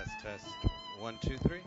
Test, test. One, two, three.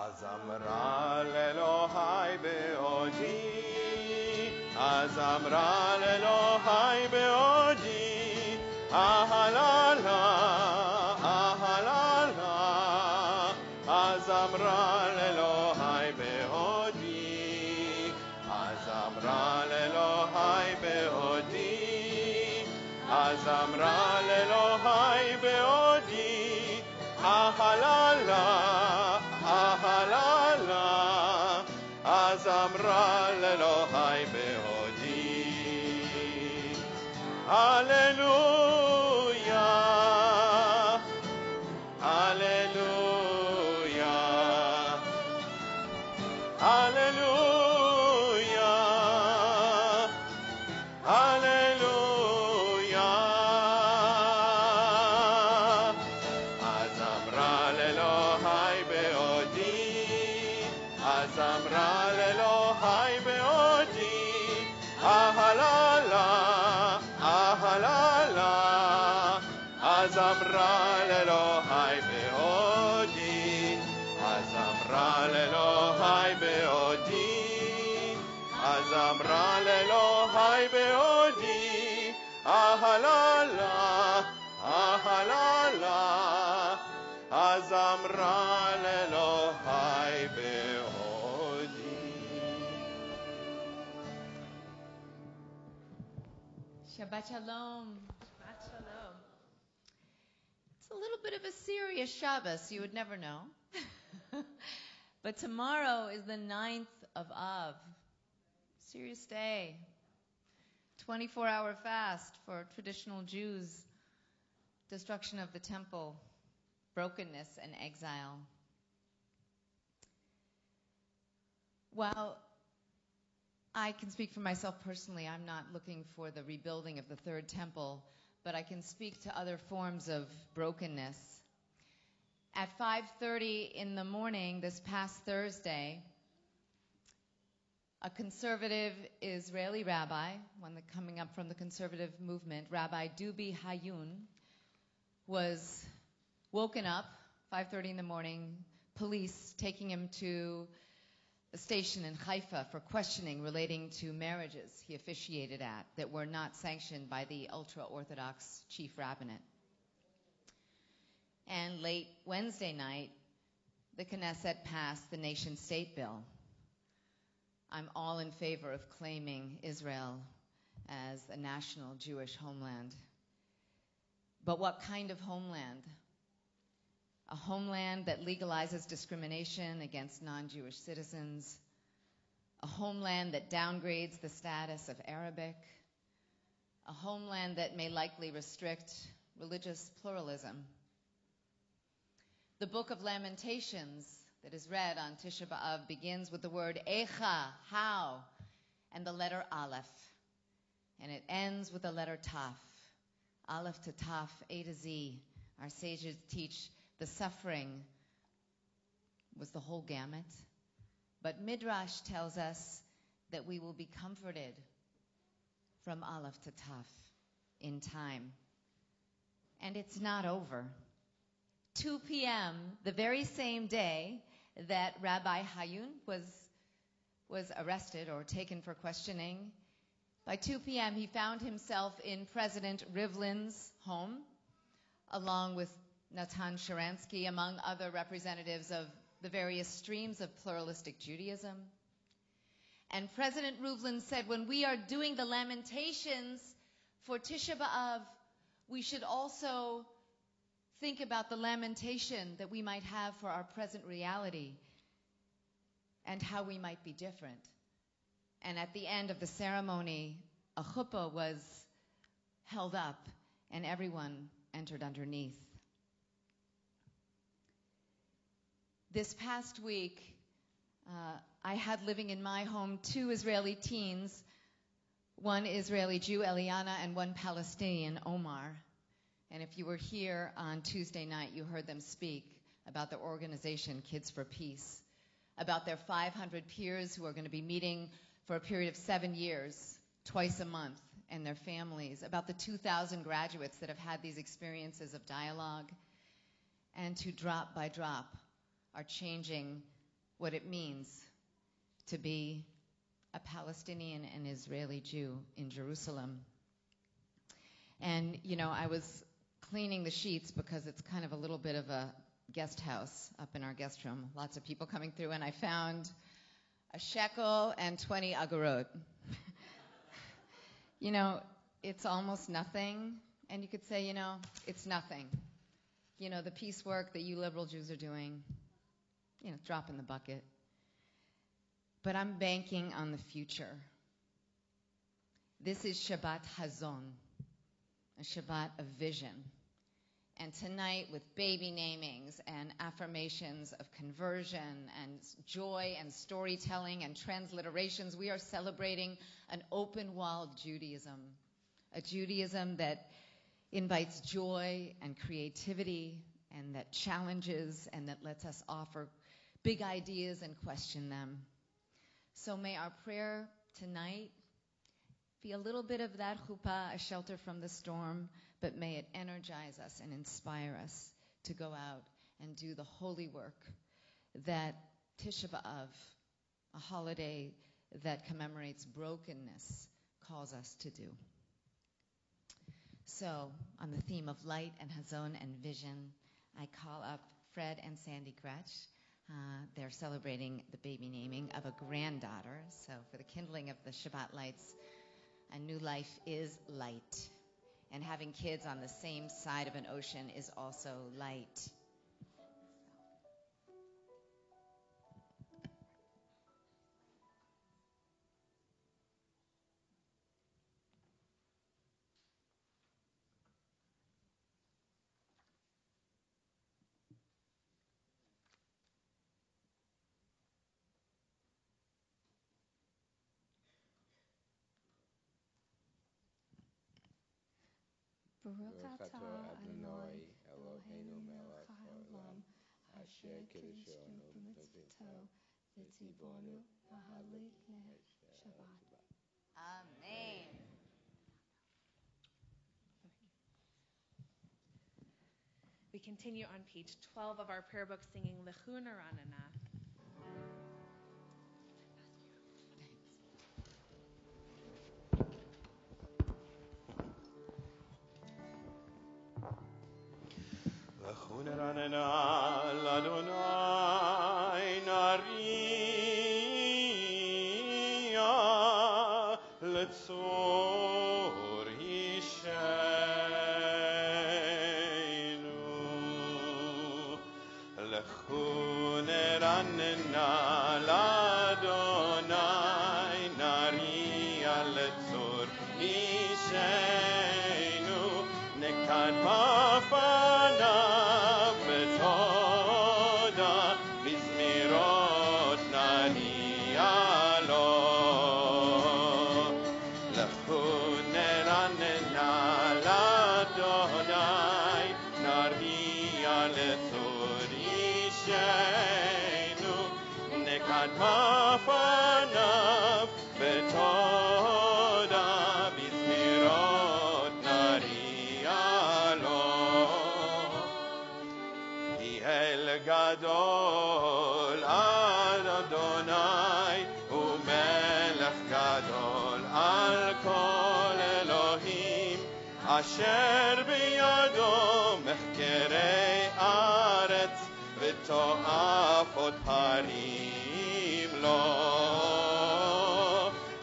אז אמרה לאלוהי בעודי, אז אמרה לאלוהי בעודי, אהללה, אהללה, אז אמרה לאלוהי בעודי, אז אמרה לאלוהי בעודי, אז אמרה לאלוהי בעודי, אהללה, אהללה, אז אמרה לאלוהי בעודי, הללויה, הללויה, הללויה, הללויה. אז אמרה לאלוהי בעודי, אז אמרה לאלוהי בעודי, אהללה, אהללה, אז אמרה לאלוהי בעודי, אז אמרה לאלוהי בעודי, אז אמרה לאלוהי בעודי, אהללה, אהללה, אז אמרה לאלוהי בעודי. Shabbat Shalom. Shabbat Shalom. It's a little bit of a serious Shabbos, you would never know. But tomorrow is the 9th of Av. Serious day. 24-hour fast for traditional Jews. Destruction of the temple. Brokenness and exile. While I can speak for myself personally, I'm not looking for the rebuilding of the third temple, but I can speak to other forms of brokenness. At 5:30 in the morning this past Thursday, a conservative Israeli rabbi, one that coming up from the conservative movement, Rabbi Dubi Hayun, was woken up, 5:30 in the morning, police taking him to the station in Haifa for questioning relating to marriages he officiated at that were not sanctioned by the ultra-Orthodox chief rabbinate. And late Wednesday night, the Knesset passed the nation-state bill. I'm all in favor of claiming Israel as a national Jewish homeland. But what kind of homeland? A homeland that legalizes discrimination against non-Jewish citizens, a homeland that downgrades the status of Arabic, a homeland that may likely restrict religious pluralism. The Book of Lamentations that is read on Tisha B'Av begins with the word Echa, how, and the letter Aleph, and it ends with the letter Taf. Aleph to Taf, A to Z. Our sages teach the suffering was the whole gamut. But Midrash tells us that we will be comforted from Aleph to Taf in time. And it's not over. 2 p.m., the very same day that Rabbi Hayun was arrested or taken for questioning, by 2 p.m. he found himself in President Rivlin's home, along with Natan Sharansky, among other representatives of the various streams of pluralistic Judaism. And President Rivlin said, when we are doing the lamentations for Tisha B'Av, we should also think about the lamentation that we might have for our present reality and how we might be different. And at the end of the ceremony, a chuppah was held up and everyone entered underneath. This past week, I had living in my home 2 Israeli teens, one Israeli Jew, Eliana, and one Palestinian, Omar. And if you were here on Tuesday night, you heard them speak about their organization, Kids for Peace, about their 500 peers who are going to be meeting for a period of 7 years, twice a month, and their families, about the 2,000 graduates that have had these experiences of dialogue, and to drop by drop are changing what it means to be a Palestinian and Israeli Jew in Jerusalem. And, I was cleaning the sheets because it's kind of a little bit of a guest house up in our guest room. Lots of people coming through, and I found a shekel and 20 agorot. It's almost nothing, and you could say, it's nothing. The peace work that you liberal Jews are doing, drop in the bucket. But I'm banking on the future. This is Shabbat Hazon, a Shabbat of vision. And tonight, with baby namings and affirmations of conversion and joy and storytelling and transliterations, we are celebrating an open-walled Judaism, a Judaism that invites joy and creativity and that challenges and that lets us offer big ideas and question them. So may our prayer tonight be a little bit of that chuppah, a shelter from the storm, but may it energize us and inspire us to go out and do the holy work that Tisha B'Av, a holiday that commemorates brokenness, calls us to do. So, on the theme of light and hazon and vision, I call up Fred and Sandy Gretsch. They're celebrating the baby naming of a granddaughter. So for the kindling of the Shabbat lights, a new life is light. And having kids on the same side of an ocean is also light. Baruch atah Adonai Eloheinu melech haolam asher kiddushonu b'mitzvoto v'tzivonu lahadlik ner Shabbat. Amen. We continue on page 12 of our prayer book singing L'chu Naranana. L'chu Naranana l'Adonai nariya l'tzor Yisheinu. L'chu Naranana l'Adonai nariya l'tzor Yisheinu. Nekad b'fanav b'toda b'zmirot nariya lo. L'chu neranena l'Adonai nariya l'tzor Yisheinu. Nekad b'fanav b'toda b'zmirot nariya lo. El gadol Adonai umelech gadol al kol Elohim asher biyado mechkerei aretz v'to'afot harim lo.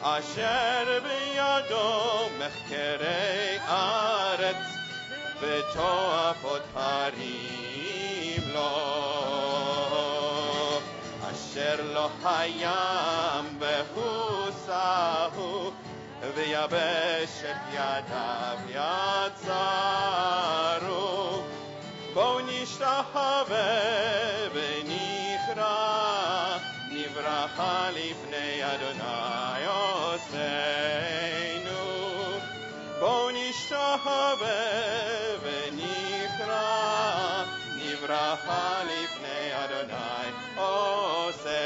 Asher biyado mechkerei aretz v'to'afot harim lo. Asher lo hayam behusahu v'yabesh et yadav yatzaru. Bo nishtahave v'nichra nivracha lifnei Adonai oseinu. Bo nishtahave v'nichra nivracha lifnei Adonai oseinu.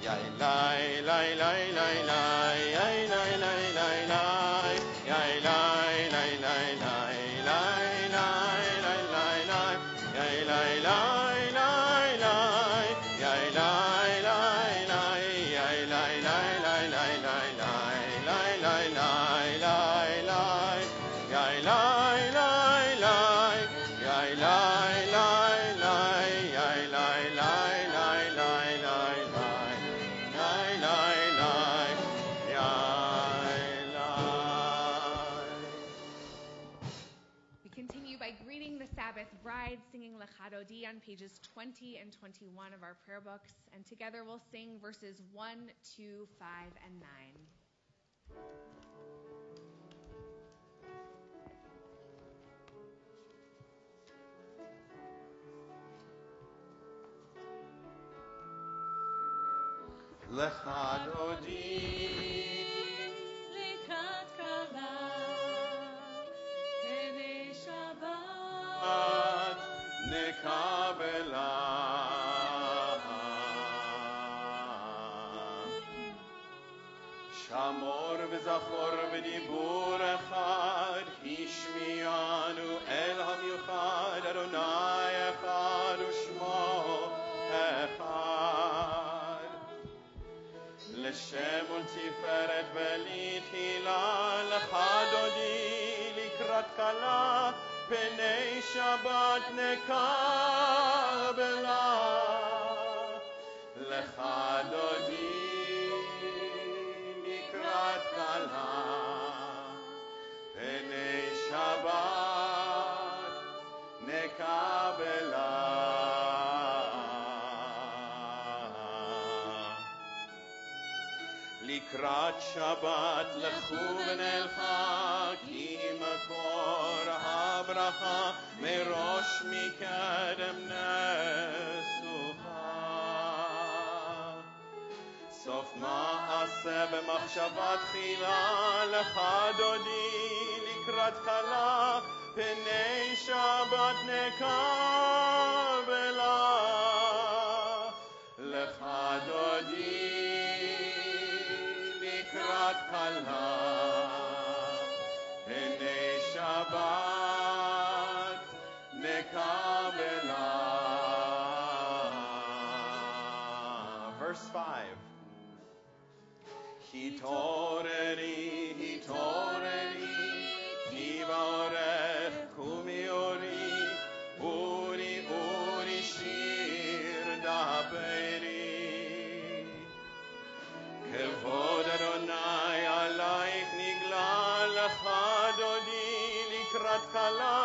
Yai lai lai lai lai lai yai lai lai lai lai yai lai lai lai lai lai lai lai lai lai yai lai lai lai lai We continue by greeting the Sabbath bride, singing Lechadodi on pages 20 and 21 of our prayer books, and together we'll sing verses 1, 2, 5, and 9. Lecha Dodi, לקראת כלה, הנה שבת, Ad Nekabela. Shamor v'zachor v'dibur echad, Hishmianu el hamiuchad, Adonai echad u'shmo echad. L'shem ultiferet v'litchila, Lechadodi likrat kala, Pnei Shabbat nekabela. Lechadodi likrat kala, Pnei Shabbat nekabela. Likrat Shabbat lechu v'nelcha, ki makor habracha merosh mikedem nesucha. Sof ma'aseh b'machshavat chila, Lechadodi likrat kala, Pnei Shabbat nekabela. Lechadodi likrat kala, Pnei Shabbat nekabela. Verse 5. Hitoreni, hitoreni, tivarech kumiori, uri, uri, shir daberi. Kevod Adonai alaik nigla, Lechadodi likrat kala,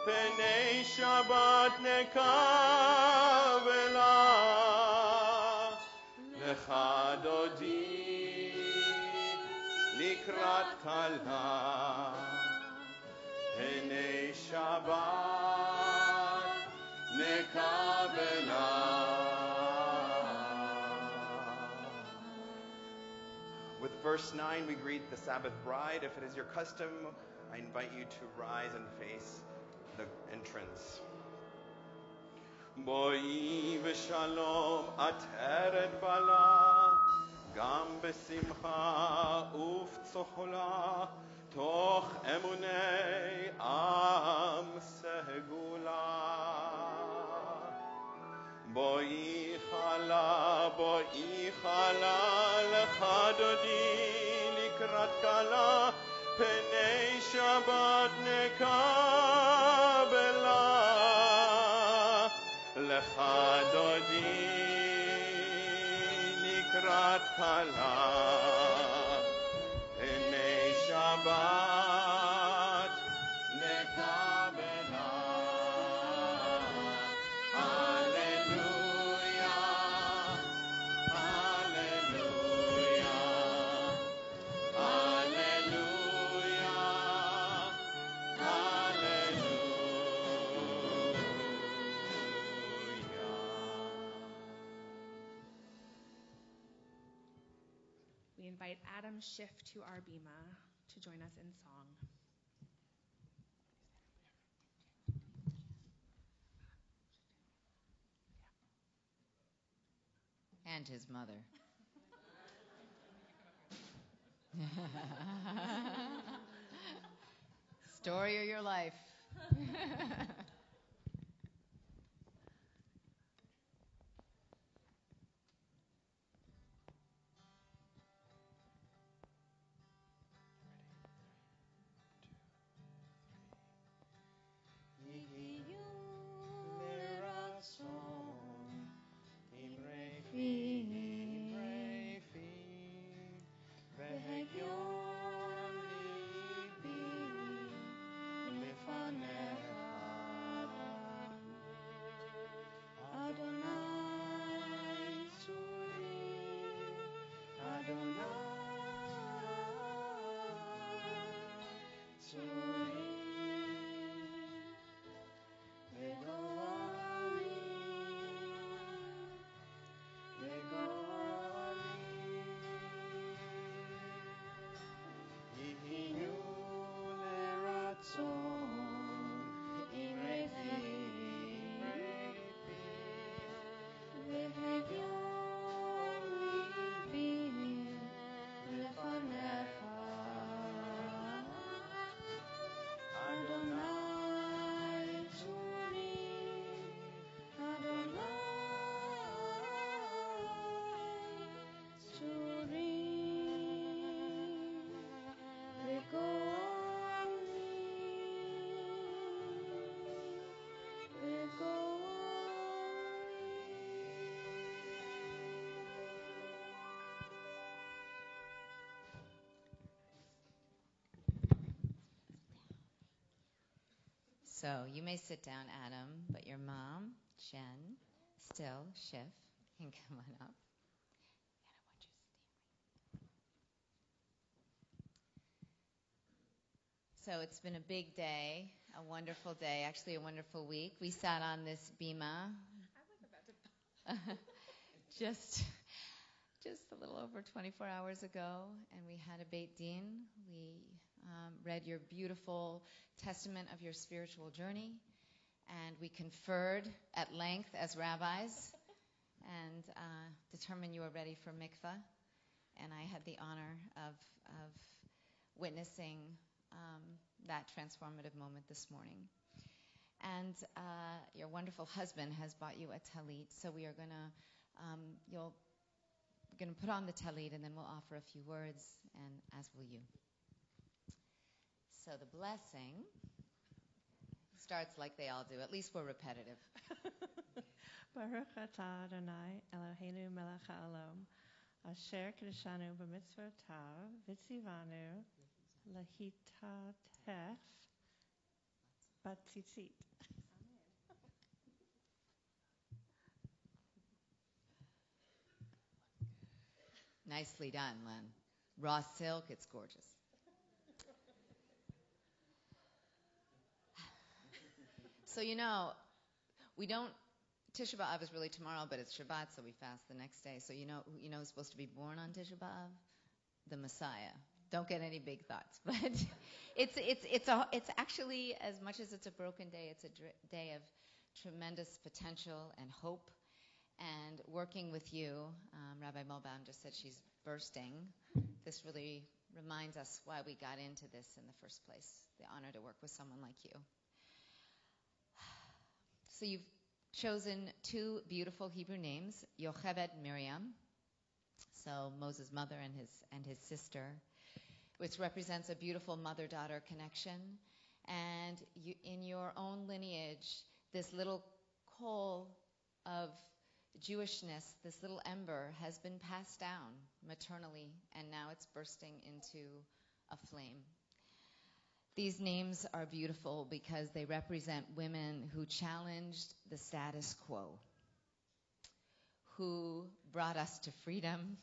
Pnei Shabbat nekabela. Lechadodi likrat kala, Pnei Shabbat nekabela. With verse 9, we greet the Sabbath bride. If it is your custom, I invite you to rise and face the entrance. Boi v'shalom ateret bala, gam besimcha uf'tzochola, toch emunei am segula. Boi chala, Lechadodi likrat kala, Pnei Shabbat nekabela. Lechadodi likrat kala, Pnei Shabbat nekabela. We invite Adam Schiff to our bima to join us in song. And his mother. Story of your life. So you may sit down, Adam, but your mom, Jen, still, Schiff, can come on up. And I want you to stand. So it's been a big day, a wonderful day, actually a wonderful week. We sat on this bima I was about to. just a little over 24 hours ago, and we had a Beit Din. We read your beautiful testament of your spiritual journey, and we conferred at length as rabbis and determined you were ready for mikvah. And I had the honor of witnessing that transformative moment this morning. And your wonderful husband has bought you a talit, so we are going to, you're going to put on the talit, and then we'll offer a few words, and as will you. So the blessing starts like they all do. At least we're repetitive. Baruch atah Adonai Eloheinu melech haolam, asher kiddushanu b'mitzvotav v'tzivanu lahitatef batzitzit. Nicely done, Len. Raw silk, it's gorgeous. So we don't, Tisha B'Av is really tomorrow, but it's Shabbat, so we fast the next day. So you know who's supposed to be born on Tisha B'Av? The Messiah. Don't get any big thoughts, but it's actually, as much as it's a broken day, it's a day of tremendous potential and hope. And working with you, Rabbi Mulbaum just said she's bursting. This really reminds us why we got into this in the first place. The honor to work with someone like you. So you've chosen two beautiful Hebrew names, Yocheved Miriam, so Moses' mother and his sister, which represents a beautiful mother-daughter connection. And in your own lineage, this little coal of Jewishness, this little ember, has been passed down maternally, and now it's bursting into a flame. These names are beautiful because they represent women who challenged the status quo, who brought us to freedom,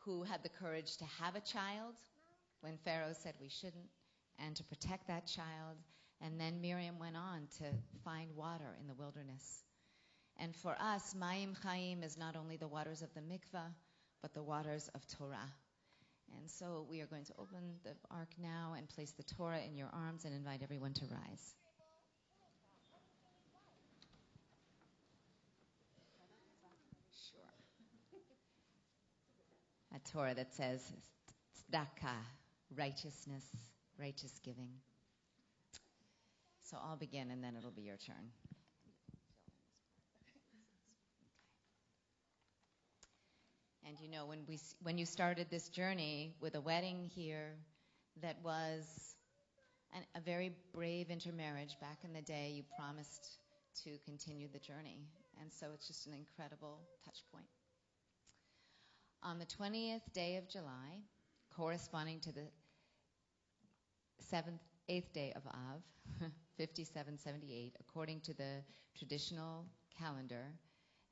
who had the courage to have a child when Pharaoh said we shouldn't, and to protect that child. And then Miriam went on to find water in the wilderness. And for us, Mayim Chaim is not only the waters of the mikvah, but the waters of Torah. And so we are going to open the ark now and place the Torah in your arms and invite everyone to rise. Sure. A Torah that says, tzedakah, righteousness, righteous giving. So I'll begin and then it'll be your turn. And when you started this journey with a wedding here that was a very brave intermarriage back in the day, you promised to continue the journey. And so it's just an incredible touch point. On the 20th day of July, corresponding to the 8th day of Av, 5778, according to the traditional calendar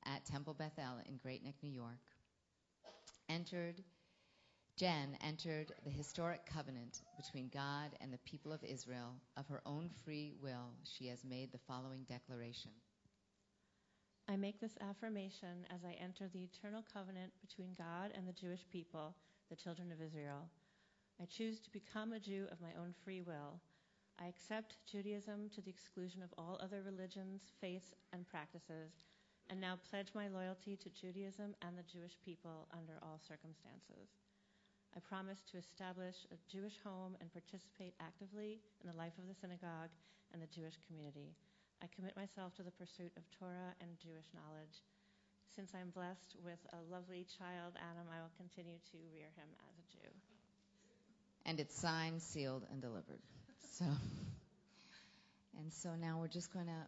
at Temple Beth-El in Great Neck, New York, Jen entered the historic covenant between God and the people of Israel. Of her own free will, she has made the following declaration. I make this affirmation as I enter the eternal covenant between God and the Jewish people, the children of Israel. I choose to become a Jew of my own free will. I accept Judaism to the exclusion of all other religions, faiths, and practices, and now pledge my loyalty to Judaism and the Jewish people under all circumstances. I promise to establish a Jewish home and participate actively in the life of the synagogue and the Jewish community. I commit myself to the pursuit of Torah and Jewish knowledge. Since I'm blessed with a lovely child, Adam, I will continue to rear him as a Jew. And it's signed, sealed, and delivered. So now we're just going to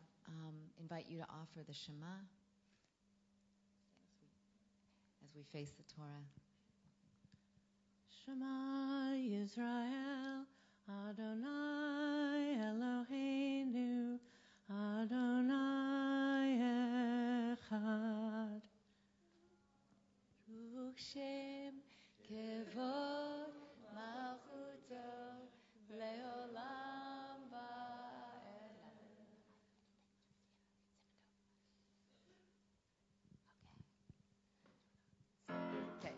invite you to offer the Shema as we face the Torah. Shema Yisrael, Adonai Eloheinu, Adonai Echad. Baruch Shem Kevod Malchuto Leolam Va'elam. Okay.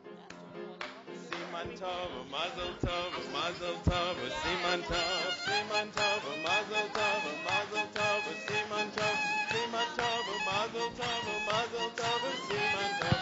Siman tov, mazel tov, mazel tov, siman tov, siman tov, mazel tov, mazel tov, siman tov, siman tov, mazel tov, mazel tov, siman tov.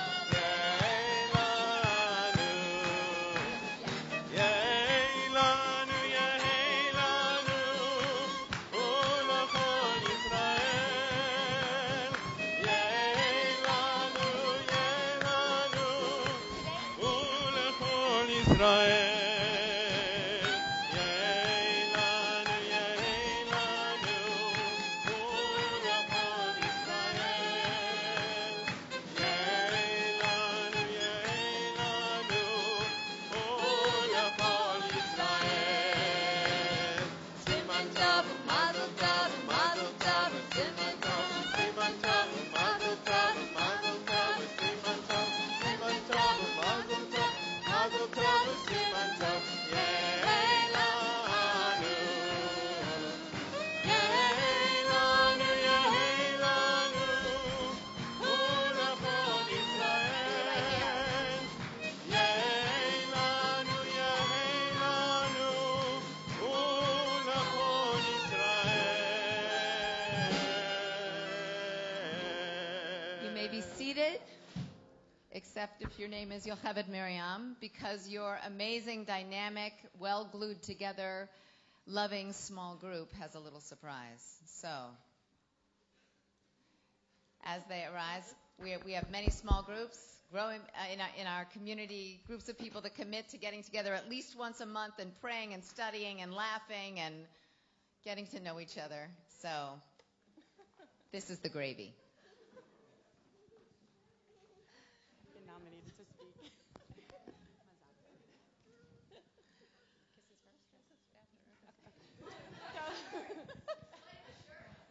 Except if your name is Yocheved Miriam, because your amazing, dynamic, well-glued together, loving small group has a little surprise. So, as they arise, we have many small groups growing in our community, groups of people that commit to getting together at least once a month and praying and studying and laughing and getting to know each other. So, this is the gravy. Nominated to speak.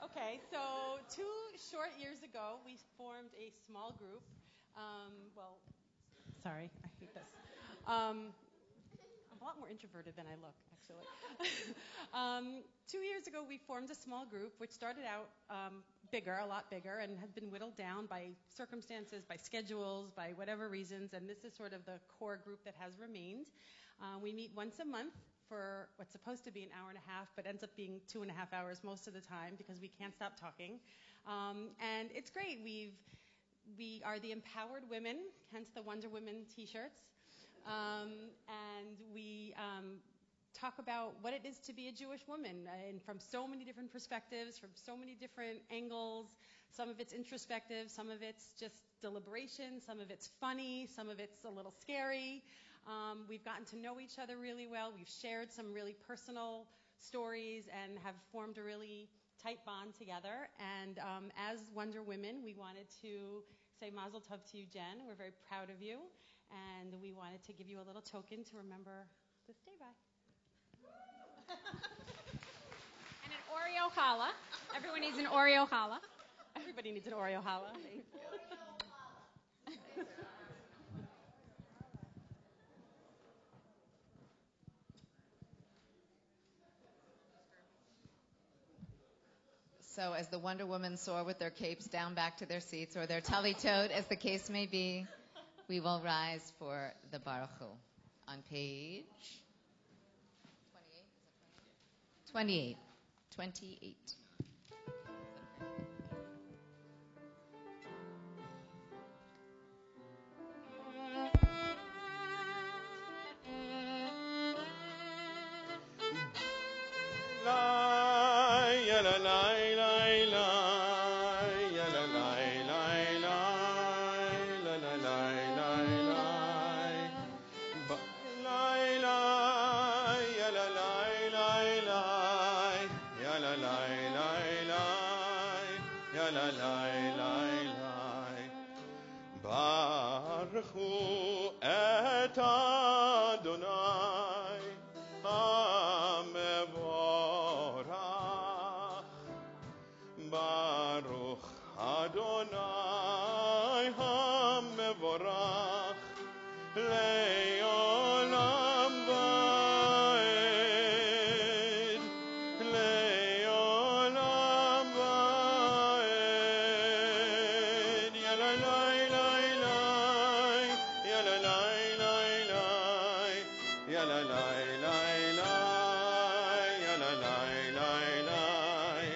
Okay, so 2 short years ago, we formed a small group. Sorry, I hate this. I'm a lot more introverted than I look, actually. 2 years ago, we formed a small group, which started out a lot bigger, and has been whittled down by circumstances, by schedules, by whatever reasons, and this is sort of the core group that has remained. We meet once a month for what's supposed to be an hour and a half, but ends up being 2.5 hours most of the time because we can't stop talking. And it's great. We are the empowered women, hence the Wonder Women t-shirts. And we talk about what it is to be a Jewish woman, and from so many different perspectives, from so many different angles. Some of it's introspective, some of it's just deliberation, some of it's funny, some of it's a little scary. We've gotten to know each other really well. We've shared some really personal stories and have formed a really tight bond together. And as Wonder Women, we wanted to say Mazel Tov to you, Jen. We're very proud of you. And we wanted to give you a little token to remember this day by. And an Oreo challah. Everyone needs an Oreo challah. Everybody needs an Oreo challah. So as the Wonder Woman soar with their capes down back to their seats, or their tali-toed, as the case may be, we will rise for the Baruch Hu. On page 28. 28. Baruchu et Adonai HaMevorach. Baruch Adonai HaMevorach Le'olam va'ed. Le'olam va'ed. Yalalai lai lai. Yalalai lai lai. Yalalai lai lai.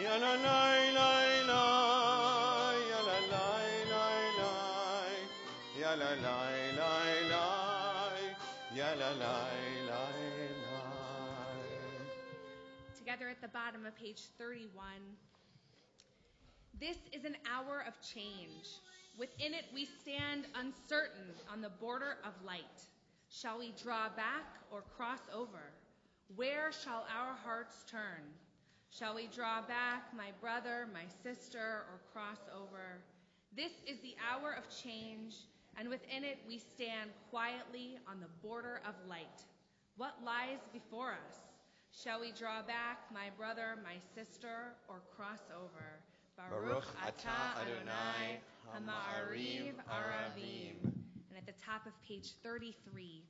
Yalalai lai lai. Yalalai lai lai. Yalalai lai lai. Yalalai lai lai. Yalalai lai lai. Together at the bottom of page 31. This is an hour of change. Within it we stand uncertain on the border of light. Shall we draw back or cross over? Where shall our hearts turn? Shall we draw back, my brother, my sister, or cross over? This is the hour of change, and within it we stand quietly on the border of light. What lies before us? Shall we draw back, my brother, my sister, or cross over? Baruch atah Adonai Ha'ma'ariv Aravim. And at the top of page 33.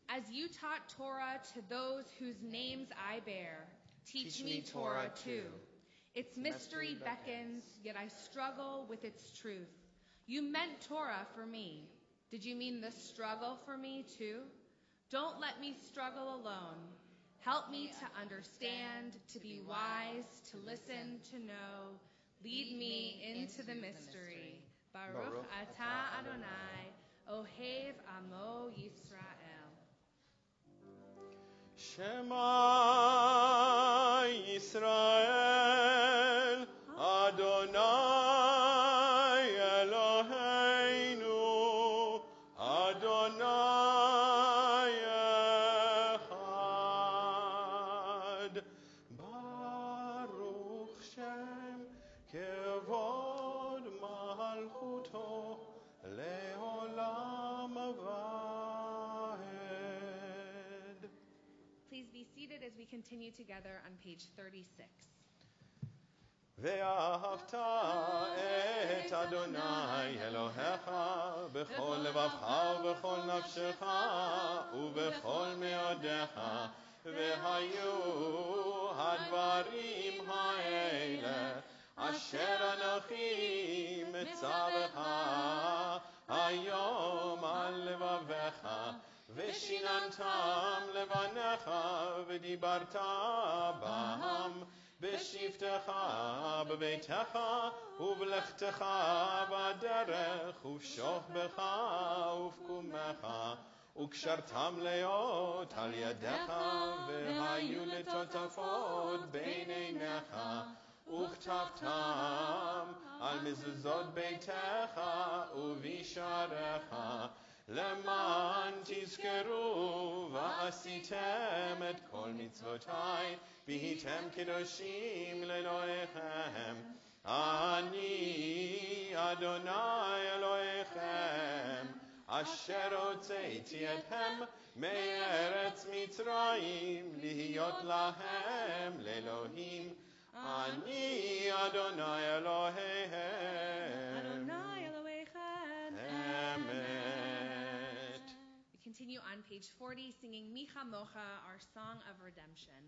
As you taught Torah to those whose names I bear, teach me Torah too. Its mystery beckons, yet I struggle with its truth. You meant Torah for me. Did you mean the struggle for me too? Don't let me struggle alone. Help me to understand, to be wise, to listen, to know. Lead me into the mystery. Baruch atah Adonai, Ohev Amo Yisrael. Shema Yisrael, Adonai Eloheinu, Adonai Echad. Baruch Shem Kevod Malchuto Leolam Vaed. Please be seated as we continue together on page 36. ואהבת את אדוני אלוהיך בכל לבבך ובכל נפשך ובכל מאודיך והיו הדברים האלה אשר אנוכי מצווך היום על לבביך ושיננתם לבניך ודיברת בהם בשבתך בביתך ובלכתך בדרך ובשוכבך ובקומך וקשרתם להיות על ידיך והיו לטוטפות בין עיניך וכתבתם על מזוזות ביתך ובשעריך למען תזכרו ועשיתם את כל מצוותיי והייתם קדושים לאלוהיכם. אני אדוני אלוהיכם אשר הוצאתי אתכם מארץ מצרים להיות להם לאלוהים. אני אדוני אלוהיכם. Adonai Elohechem. Emet. We continue on page 40 singing Micha Mocha, our song of redemption.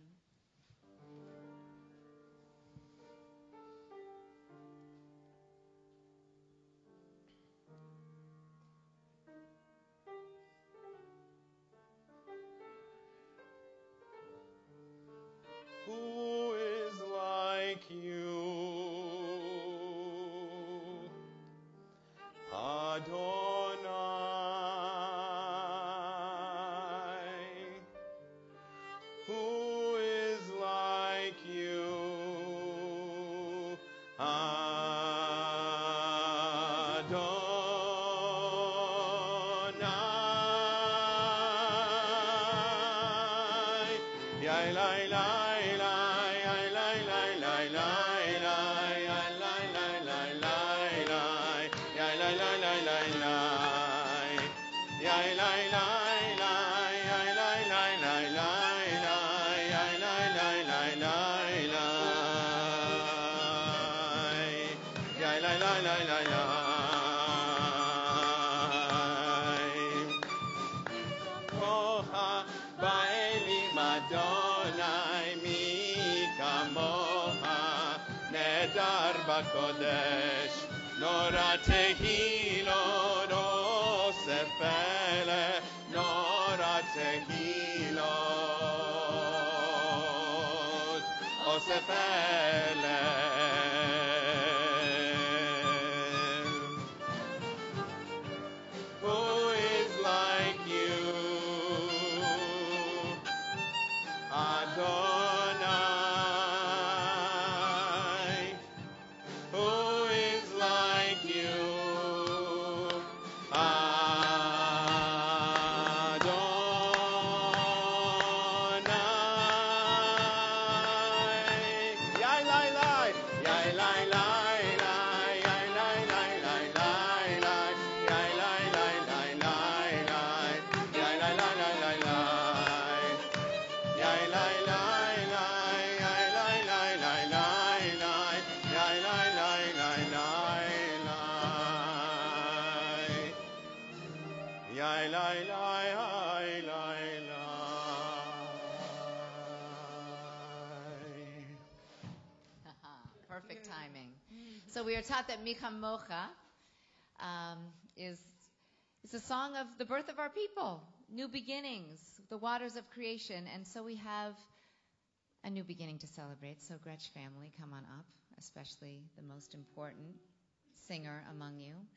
Who is like you, Adonai? Who is like you, Adonai? Yai lai lai lai, yai lai lai lai lai lai. Mocha Baelim Adonai Mi Kamoha Nedar Bakodesh Nora Tehilot Osefele Nora Tehilot Osefele Who is like you, Adonai? Who is like you, Adonai? Yai lai lai, yai lai lai lai, yai lai lai lai lai lai, yai lai lai lai lai lai, yai lai lai lai lai lai, yai lai lai lai, yai lai lai lai lai lai, yai lai lai lai lai lai, yai lai lai lai lai lai. Perfect timing. So we are taught that Micha Mocha is a song of the birth of our people, new beginnings, the waters of creation. And so we have a new beginning to celebrate. So Gretsch family, come on up, especially the most important singer among you.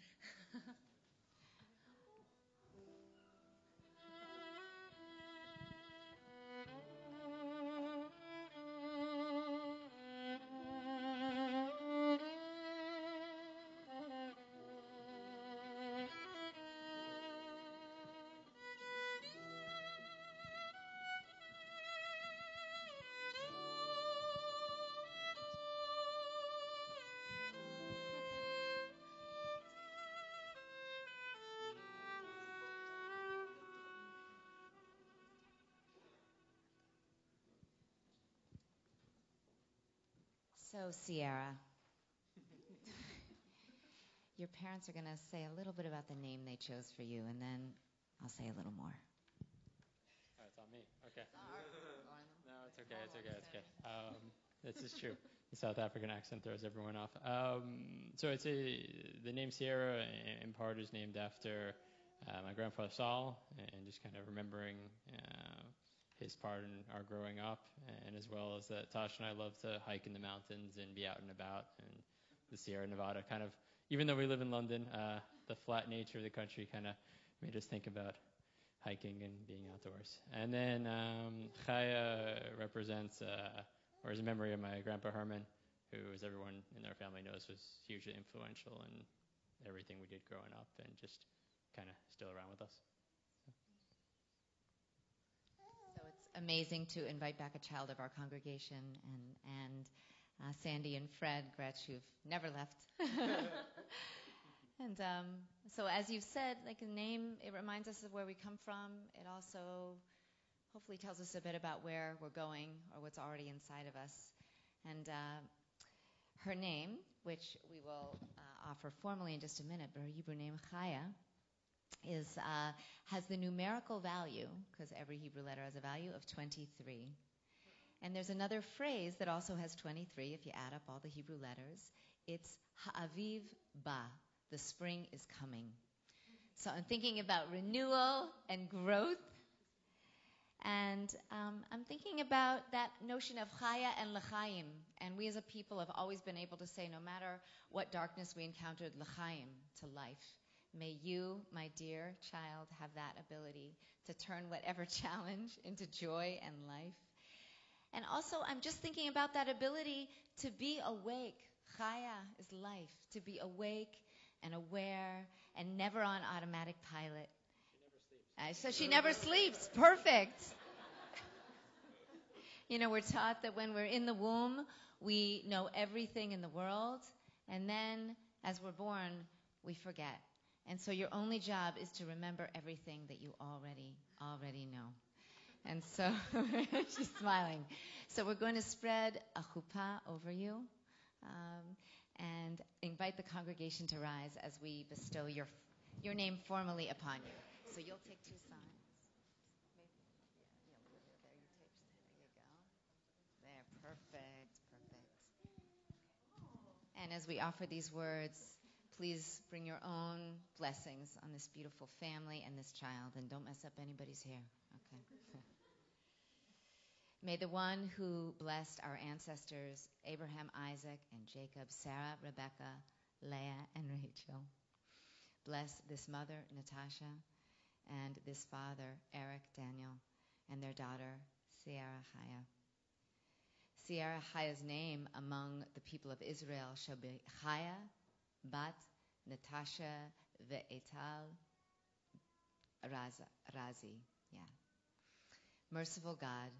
So, Sierra, your parents are going to say a little bit about the name they chose for you, and then I'll say a little more. Oh, it's on me. Okay. No, it's okay. It's okay. This is true. The South African accent throws everyone off. So the name Sierra, in part, is named after my grandfather Saul, and just kind of remembering his part in our growing up, and as well as that Tosh and I love to hike in the mountains and be out and about, and the Sierra Nevada kind of, even though we live in London, the flat nature of the country kind of made us think about hiking and being outdoors. And then Chaya represents, or is a memory of my grandpa Herman, who, as everyone in our family knows, was hugely influential in everything we did growing up and just kind of still around with us. So it's amazing to invite back a child of our congregation and Sandy and Fred Gretsch, who've never left. And so as you've said, like a name, it reminds us of where we come from. It also hopefully tells us a bit about where we're going or what's already inside of us. And her name, which we will offer formally in just a minute, but her Hebrew name, Chaya, has the numerical value, because every Hebrew letter has a value of 23. And there's another phrase that also has 23, if you add up all the Hebrew letters. It's Ha'aviv ba, the spring is coming. So I'm thinking about renewal and growth. And I'm thinking about that notion of Chaya and L'chaim. And we as a people have always been able to say, no matter what darkness we encountered, L'chaim, to life. May you, my dear child, have that ability to turn whatever challenge into joy and life. And also, I'm just thinking about that ability to be awake. Chaya is life, to be awake and aware and never on automatic pilot. So she never sleeps. Perfect. You know, we're taught that when we're in the womb, we know everything in the world. And then, as we're born, we forget. And so your only job is to remember everything that you already know. And so, she's smiling. So we're going to spread a chuppah over you. and invite the congregation to rise as we bestow your name formally upon you. So you'll take 2 signs. There you go. There, perfect. And as we offer these words, please bring your own blessings on this beautiful family and this child, and don't mess up anybody's hair. Okay. May the one who blessed our ancestors, Abraham, Isaac, and Jacob, Sarah, Rebecca, Leah, and Rachel, bless this mother, Natasha, and this father, Eric, Daniel, and their daughter, Sierra Chaya. Sierra Chaya's name among the people of Israel shall be Chaya, Bat, Natasha, Ve'etal, Razi. Yeah. Merciful God,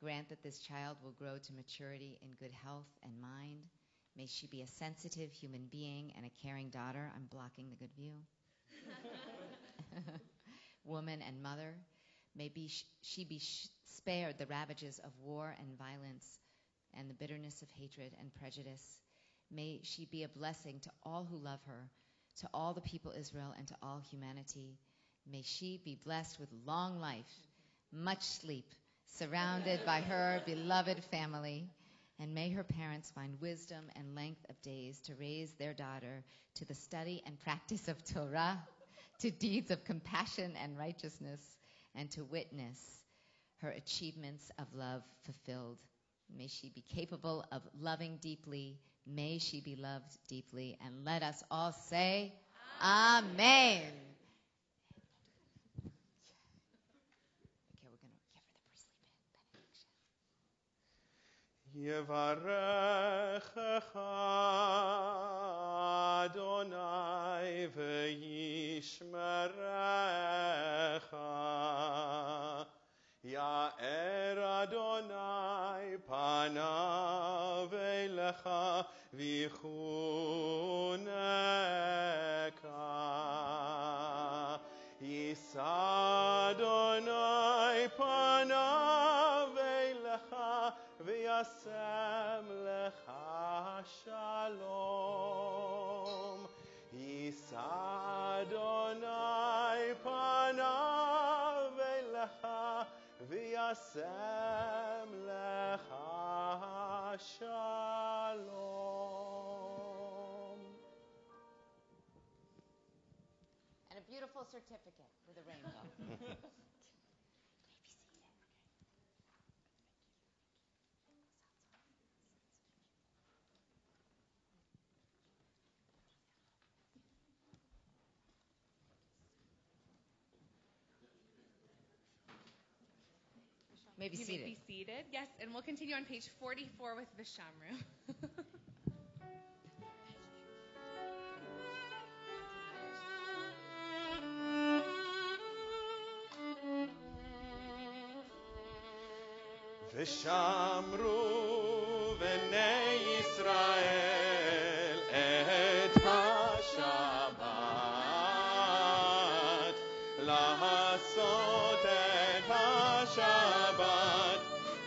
grant that this child will grow to maturity in good health and mind. May she be a sensitive human being and a caring daughter. I'm blocking the good view. Woman and mother. May she be spared the ravages of war and violence and the bitterness of hatred and prejudice. May she be a blessing to all who love her, to all the people Israel, and to all humanity. May she be blessed with long life, much sleep, surrounded by her beloved family, and may her parents find wisdom and length of days to raise their daughter to the study and practice of Torah, to deeds of compassion and righteousness, and to witness her achievements of love fulfilled. May she be capable of loving deeply. May she be loved deeply. And let us all say, Amen. Okay, we're going to give her the pre-sleep benediction. Yevarechecha Adonai v'yishmerecha. Ya'er Adonai panav elecha v'chuneka. Yisa Adonai panav elecha v'yasem lecha shalom. Yisa Adonai panav elecha v'yasem lecha shalom. And a beautiful certificate with a rainbow. May be seated. You may be seated. Yes, and we'll continue on page 44 with Vishamru. Vishamru v'nei Yisrael et ha-Shabbat, lahasot et ha-Shabbat,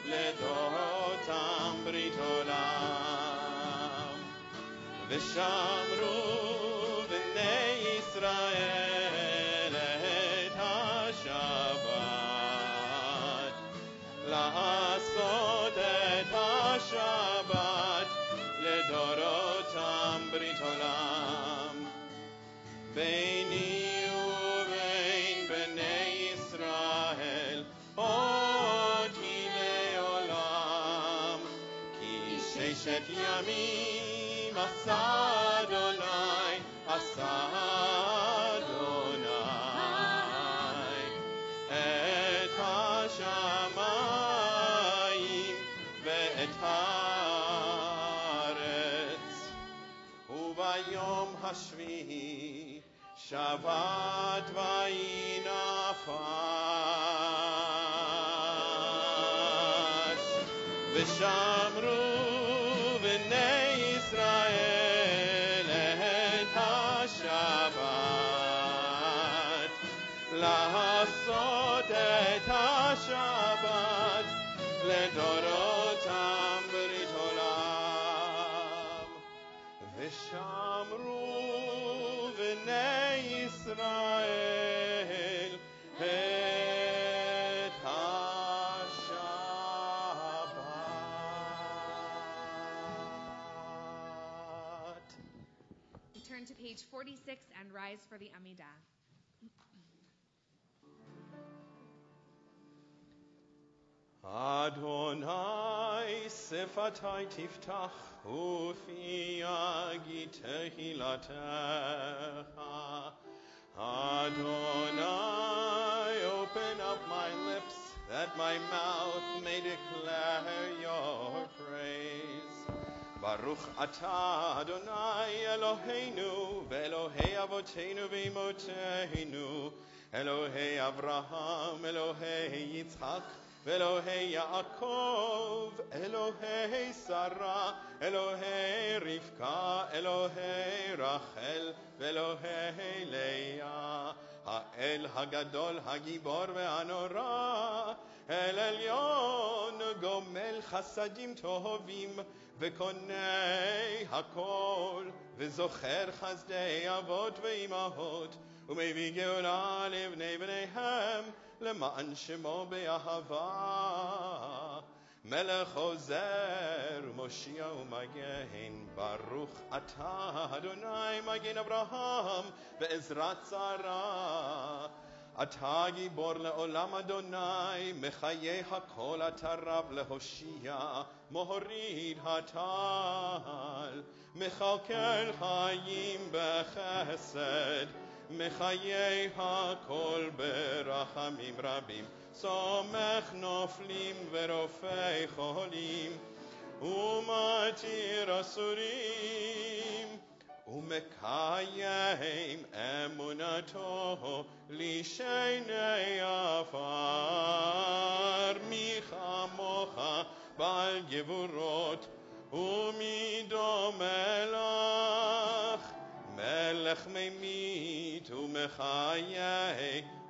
לדורותם ברית עולם. ושמרו בני ישראל את השבת, לעשות את השבת לדורותם ברית עולם. ביני ובין בני ישראל אותי לעולם, כי ששת ימים עשה אדוני, עשה אדוני את השמיים ואת הארץ, וביום השביעי שבת ויהי נפש. ושמרו בני ישראל את השבת, לעשות את השבת לדורותם ברית עולם. ושמרו בני ישראל את השבת. We turn to page 46 and rise for the Amidah. Adonai sefatai tiftach ufi yagi tehilatecha. Adonai, open up my lips that my mouth may declare your praise. Baruch atah Adonai Eloheinu ve'Elohei avoteinu ve'imoteinu, Elohei Avraham, Elohei Yitzchak, Elohei Yaakov, Elohei Sarah, Elohei Rivka, Elohei Rachel, Elohei Leah, Ha'el Hagadol Hagibor ve'Anora, El Elyon Gomel Chasadim Tohovim, Vekonei Hakol, Vezocher Chazdei Avot ve'Imahot, Umevi Geula Livnei Bneihem, למען שמו באהבה, מלך עוזר ומושיע ומגן, ברוך אתה אדוני מגן אברהם בעזרת שרה. אתה גיבור לעולם אדוני, מחיי הכל אתה רב להושיע, מוריד הטל, מכלכל חיים בחסד, מחיי הכל ברחמים רבים, סומך נופלים ורופא חולים, ומתיר אסורים, ומקיים אמונתו לשני עפר. מי כמוך בעל גבורות ומי דומה לך, מלך ממית ומחיה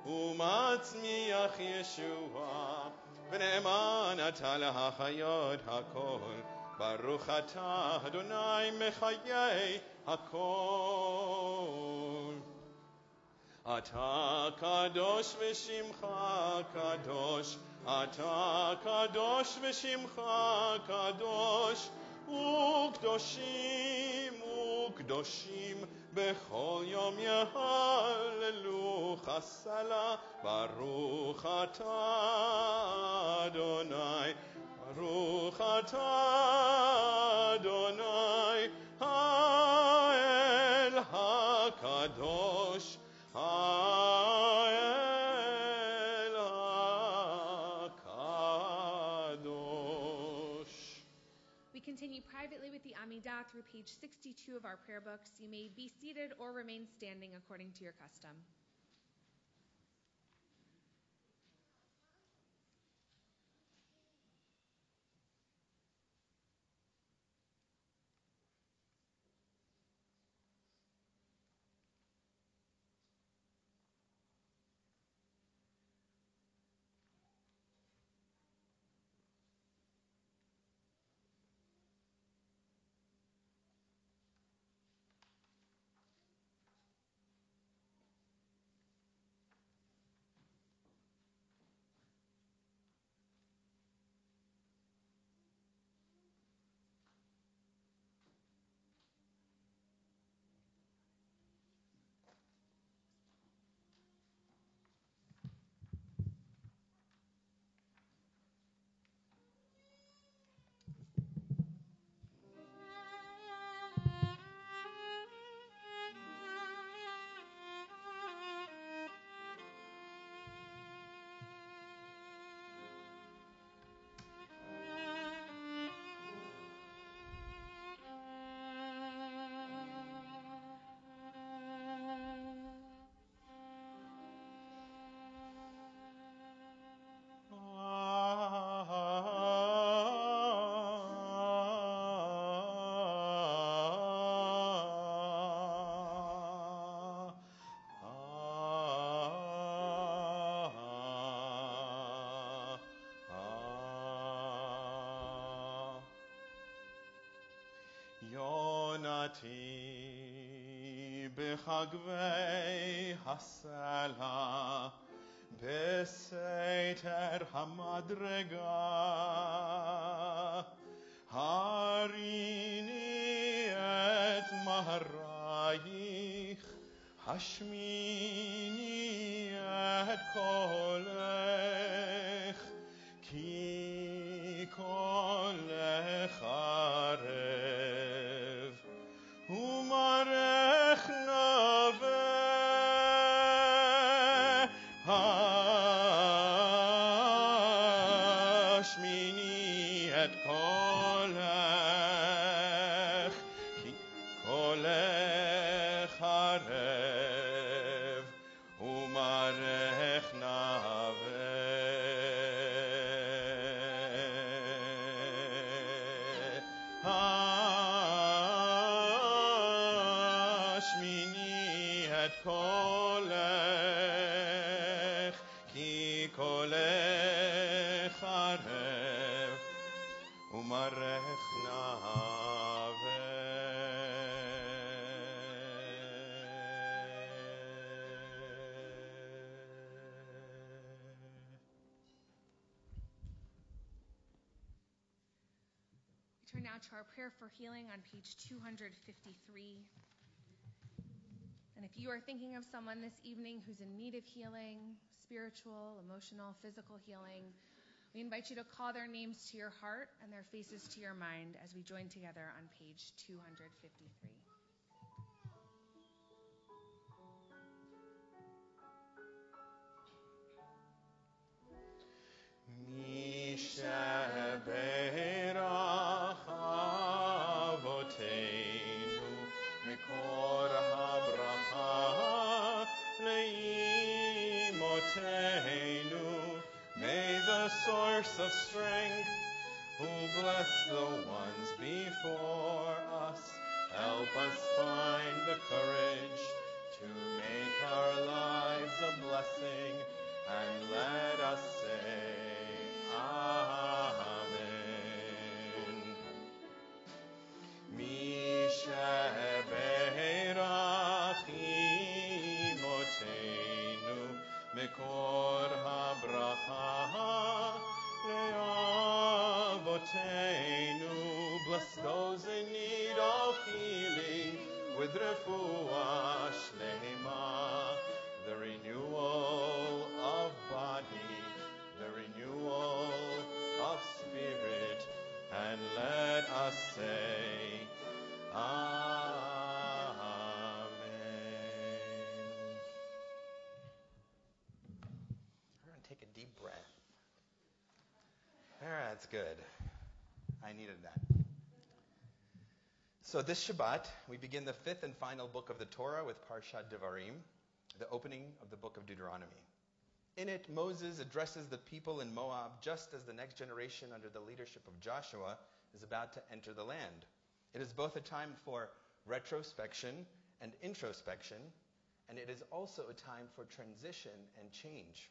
ומצמיח ישועה, ונאמן אתה להחיות הכל. ברוך אתה אדוני מחיי הכל. אתה קדוש ושמך קדוש, אתה קדוש ושמך קדוש, וקדושים וקדושים בכל יום יהללו חסלה. ברוך אתה אדוני, ברוך אתה אדוני האל הקדוש, האל הקדוש. We continue privately with the Amidah through page 62 of our prayer books. You may be seated or remain standing according to your custom. יונתי בחגבי הסלע בסתר המדרגה הריני את מהרייך השמיני את קולך כי קולך ערב ומרך נווה השמיני את קולך כי קולך ערב ומרך נווה השמיני את קולך כי קולך ערב ומרך We turn now to our prayer for healing on page 253. And if you are thinking of someone this evening who's in need of healing, spiritual, emotional, physical healing, we invite you to call their names to your heart and their faces to your mind as we join together on page 253. מי שברך אבותינו מקור הברכה לאמותינו may the source of strength who bless the ones before us help us find the courage to make our lives a blessing and let us say Amen. Mi sheberach imotenu mekor habracha le'avotenu. Bless those in need of healing with refuah shlema, the renewal of body, the renewal of spirit, and let us say, Amen. Everyone take a deep breath. That's good. I needed that. So this Shabbat, we begin the fifth and final book of the Torah with Parshat Devarim, the opening of the book of Deuteronomy. In it, Moses addresses the people in Moab just as the next generation under the leadership of Joshua is about to enter the land. It is both a time for retrospection and introspection, and it is also a time for transition and change.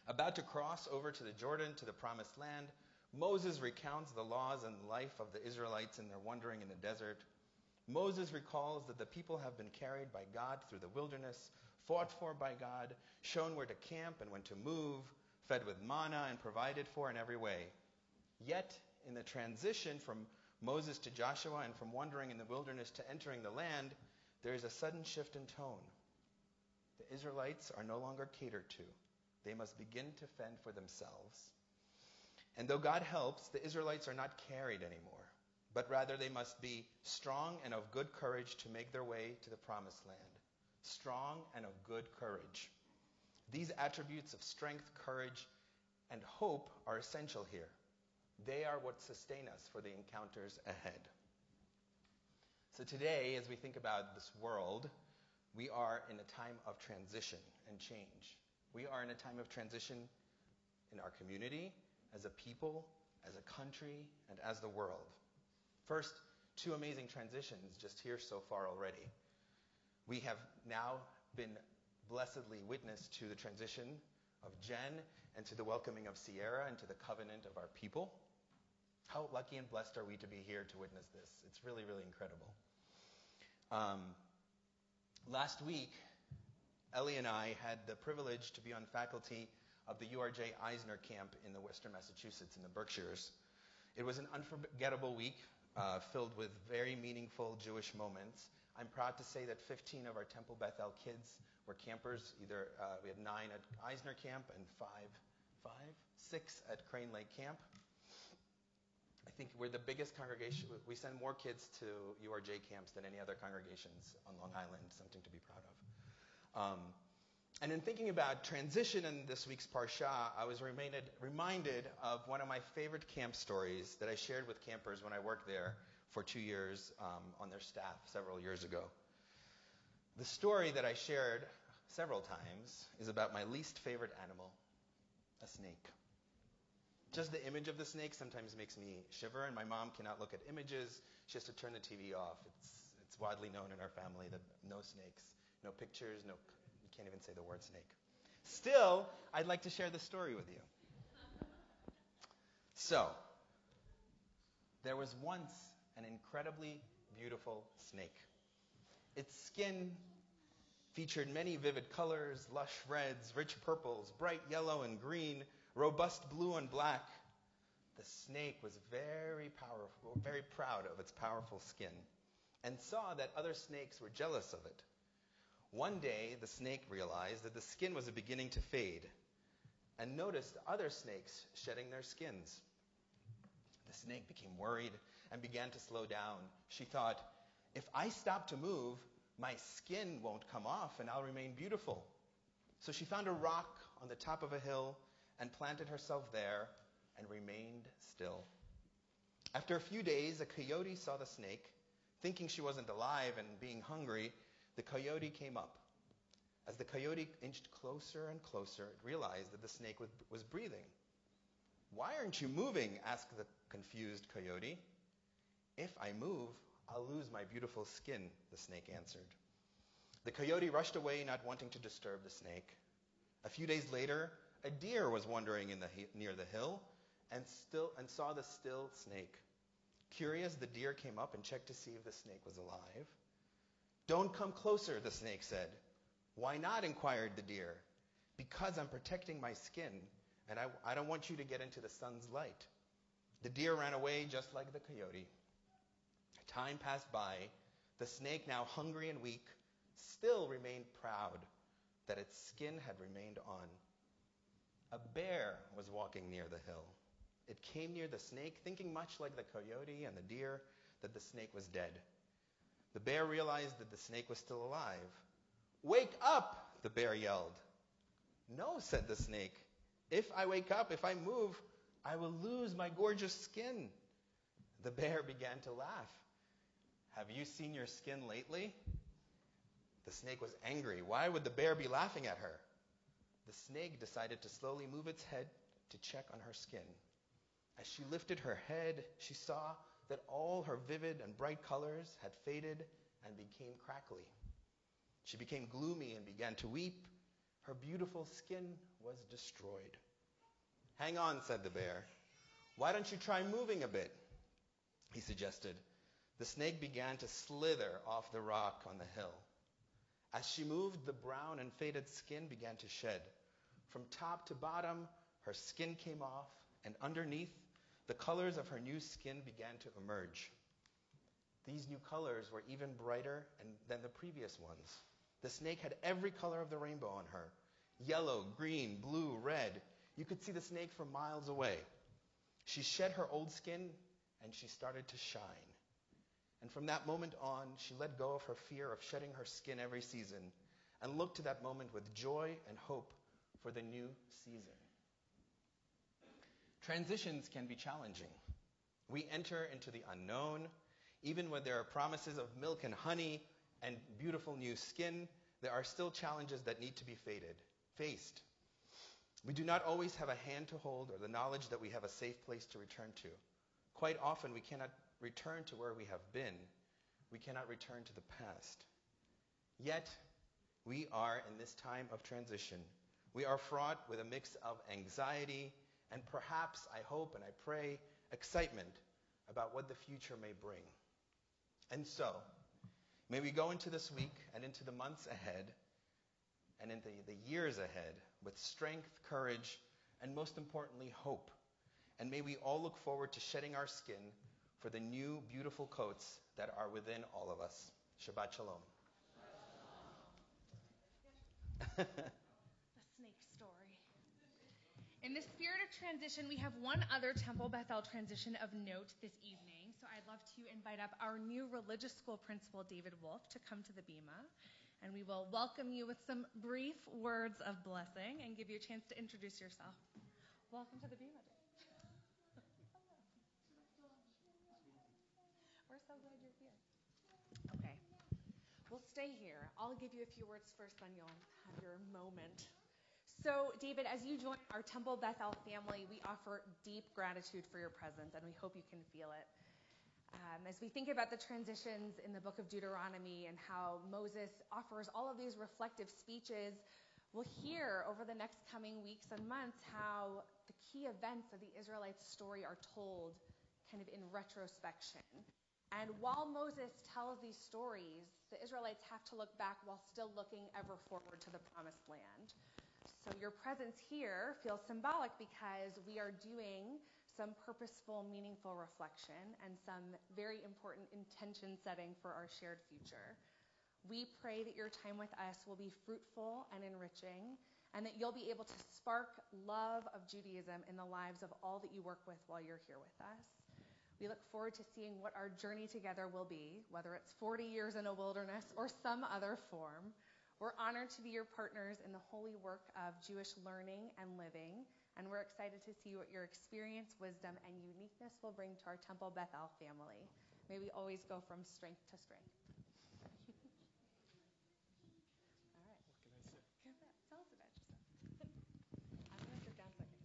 About to cross over to the Jordan, to the Promised Land, Moses recounts the laws and life of the Israelites in their wandering in the desert. Moses recalls that the people have been carried by God through the wilderness, fought for by God, shown where to camp and when to move, fed with manna and provided for in every way. Yet, in the transition from Moses to Joshua and from wandering in the wilderness to entering the land, there is a sudden shift in tone. The Israelites are no longer catered to. They must begin to fend for themselves. And though God helps, the Israelites are not carried anymore, but rather they must be strong and of good courage to make their way to the Promised Land. Strong and of good courage. These attributes of strength, courage, and hope are essential here. They are what sustain us for the encounters ahead. So today, as we think about this world, we are in a time of transition and change. We are in a time of transition in our community, as a people, as a country, and as the world. First, two amazing transitions just here so far already. We have now been blessedly witness to the transition of Jen and to the welcoming of Sierra into the covenant of our people. How lucky and blessed are we to be here to witness this? It's really, really incredible. Last week, Ellie and I had the privilege to be on faculty of the URJ Eisner Camp in the Western Massachusetts in the Berkshires. It was an unforgettable week filled with very meaningful Jewish moments. I'm proud to say that 15 of our Temple Beth-El kids were campers. We had 9 at Eisner Camp and 6 at Crane Lake Camp. I think we're the biggest congregation. We send more kids to URJ camps than any other congregations on Long Island, something to be proud of. And in thinking about transition in this week's Parsha, I was reminded of one of my favorite camp stories that I shared with campers when I worked there for 2 years on their staff several years ago. The story that I shared several times is about my least favorite animal, a snake. Just the image of the snake sometimes makes me shiver, and my mom cannot look at images. She has to turn the TV off. It's widely known in our family that no snakes, no pictures, you can't even say the word snake. Still, I'd like to share this story with you. So, there was once an incredibly beautiful snake. Its skin featured many vivid colors, lush reds, rich purples, bright yellow and green, robust blue and black. The snake was very powerful, very proud of its powerful skin, and saw that other snakes were jealous of it. One day, the snake realized that the skin was beginning to fade, and noticed other snakes shedding their skins. The snake became worried and began to slow down. She thought, if I stop to move, my skin won't come off and I'll remain beautiful. So she found a rock on the top of a hill and planted herself there and remained still. After a few days, a coyote saw the snake. Thinking she wasn't alive and being hungry, the coyote came up. As the coyote inched closer and closer, it realized that the snake was breathing. "Why aren't you moving?" asked the confused coyote. "If I move, I'll lose my beautiful skin," the snake answered. The coyote rushed away, not wanting to disturb the snake. A few days later, a deer was wandering near the hill and saw the still snake. Curious, the deer came up and checked to see if the snake was alive. "Don't come closer," the snake said. "Why not?" inquired the deer. "Because I'm protecting my skin, and I don't want you to get into the sun's light." The deer ran away just like the coyote. Time passed by. The snake, now hungry and weak, still remained proud that its skin had remained on. A bear was walking near the hill. It came near the snake, thinking much like the coyote and the deer that the snake was dead. The bear realized that the snake was still alive. "Wake up!" the bear yelled. "No," said the snake. "If I wake up, if I move, I will lose my gorgeous skin." The bear began to laugh. "Have you seen your skin lately?" The snake was angry. Why would the bear be laughing at her? The snake decided to slowly move its head to check on her skin. As she lifted her head, she saw that all her vivid and bright colors had faded and became crackly. She became gloomy and began to weep. Her beautiful skin was destroyed. "Hang on," said the bear. "Why don't you try moving a bit?" he suggested. The snake began to slither off the rock on the hill. As she moved, the brown and faded skin began to shed. From top to bottom, her skin came off, and underneath, the colors of her new skin began to emerge. These new colors were even brighter than the previous ones. The snake had every color of the rainbow on her: yellow, green, blue, red. You could see the snake from miles away. She shed her old skin, and she started to shine. And from that moment on, she let go of her fear of shedding her skin every season and looked to that moment with joy and hope for the new season. Transitions can be challenging. We enter into the unknown. Even when there are promises of milk and honey and beautiful new skin, there are still challenges that need to be faced. We do not always have a hand to hold or the knowledge that we have a safe place to return to. Quite often, we cannot return to where we have been. We cannot return to the past. Yet, we are in this time of transition. We are fraught with a mix of anxiety and perhaps, I hope and I pray, excitement about what the future may bring. And so, may we go into this week and into the months ahead and into the years ahead with strength, courage, and most importantly, hope. And may we all look forward to shedding our skin for the new, beautiful coats that are within all of us. Shabbat Shalom. The snake story. In the spirit of transition, we have one other Temple Beth-El transition of note this evening. So I'd love to invite up our new religious school principal, David Wolf, to come to the bima. And we will welcome you with some brief words of blessing and give you a chance to introduce yourself. Welcome to the bima, David. We're so glad you're here. Okay. We'll stay here. I'll give you a few words first, then you'll have your moment. So, David, as you join our Temple Beth-El family, we offer deep gratitude for your presence, and we hope you can feel it. As we think about the transitions in the book of Deuteronomy and how Moses offers all of these reflective speeches, we'll hear over the next coming weeks and months how the key events of the Israelites' story are told kind of in retrospection. And while Moses tells these stories, the Israelites have to look back while still looking ever forward to the promised land. So your presence here feels symbolic because we are doing some purposeful, meaningful reflection and some very important intention setting for our shared future. We pray that your time with us will be fruitful and enriching, and that you'll be able to spark love of Judaism in the lives of all that you work with while you're here with us. We look forward to seeing what our journey together will be, whether it's 40 years in a wilderness or some other form. We're honored to be your partners in the holy work of Jewish learning and living, and we're excited to see what your experience, wisdom, and uniqueness will bring to our Temple Beth-El family. May we always go from strength to strength. All right. What can I say? Tell us about yourself. I'm going to sit down second.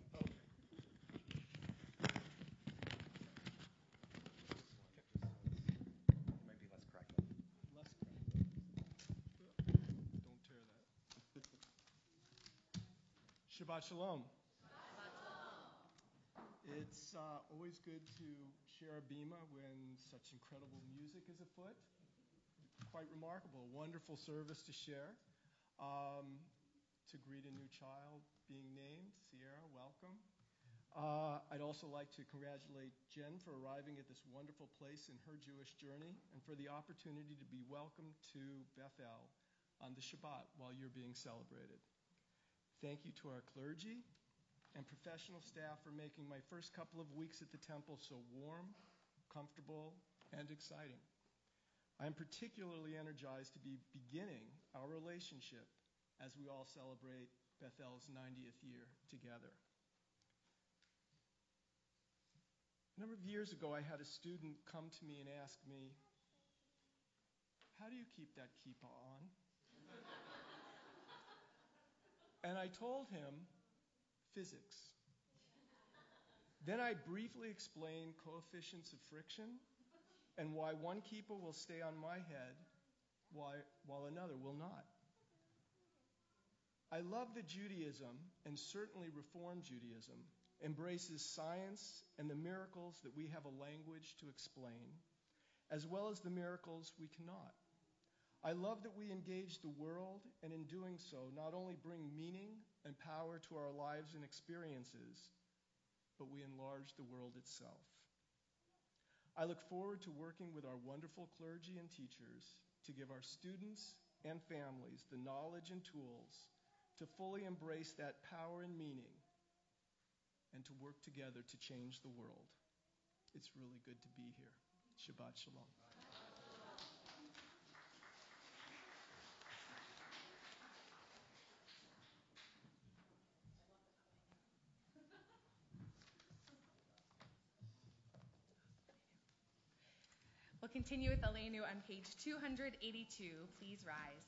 Might be less crackling. Less crack. Don't tear that. Shabbat Shalom. It's always good to share a bima when such incredible music is afoot. Quite remarkable. Wonderful service to share. To greet a new child being named. Sierra, welcome. I'd also like to congratulate Jen for arriving at this wonderful place in her Jewish journey and for the opportunity to be welcomed to Beth-El on the Shabbat while you're being celebrated. Thank you to our clergy and professional staff for making my first couple of weeks at the temple so warm, comfortable, and exciting. I am particularly energized to be beginning our relationship as we all celebrate Beth-El's 90th year together. A number of years ago, I had a student come to me and ask me, "How do you keep that kippah on?" And I told him, physics. Then I briefly explained coefficients of friction and why one kippah will stay on my head while another will not. I love that Judaism, and certainly Reform Judaism, embraces science and the miracles that we have a language to explain, as well as the miracles we cannot. I love that we engage the world, and in doing so, not only bring meaning and power to our lives and experiences, but we enlarge the world itself. I look forward to working with our wonderful clergy and teachers to give our students and families the knowledge and tools to fully embrace that power and meaning and to work together to change the world. It's really good to be here. Shabbat Shalom. We'll continue with Aleinu on page 282. Please rise.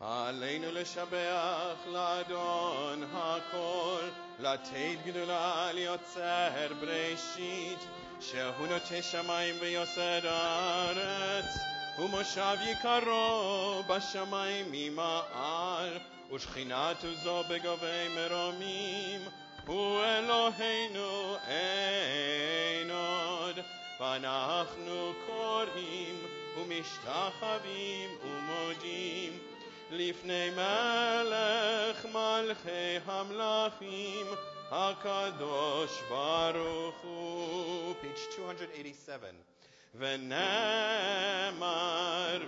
עלינו לשבח לאדון הכל, לתת גדולה ליוצר בראשית, שהוא נוטה שמיים ויוסד הארץ, ומושב יקרו בשמיים ממעל, ושכינת עוזו בגובי מרומים, הוא אלוהינו אין עוד, ואנחנו קוראים ומשתחווים ומודים לפני מלך מלכי המלכים הקדוש ברוך הוא. Page 287. ונאמר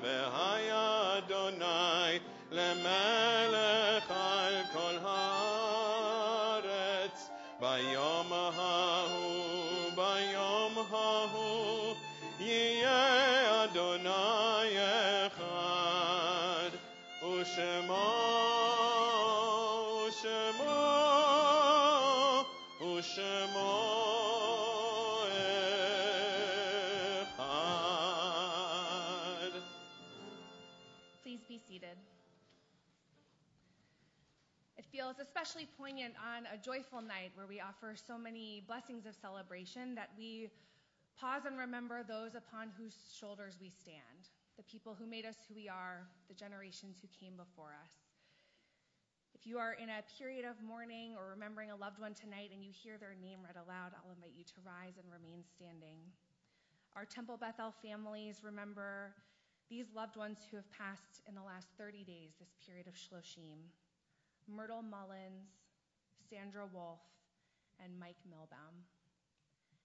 והיה אדוני למלך על כל הארץ ביום ההוא יהיה אדוני אחד ושמו אחד. Please be seated. It feels especially poignant on a joyful night where we offer so many blessings of celebration that we pause and remember those upon whose shoulders we stand, the people who made us who we are, the generations who came before us. If you are in a period of mourning or remembering a loved one tonight and you hear their name read aloud, I'll invite you to rise and remain standing. Our Temple Beth-El families remember these loved ones who have passed in the last 30 days, this period of Shloshim. Myrtle Mullins, Sandra Wolf, and Mike Milbaum.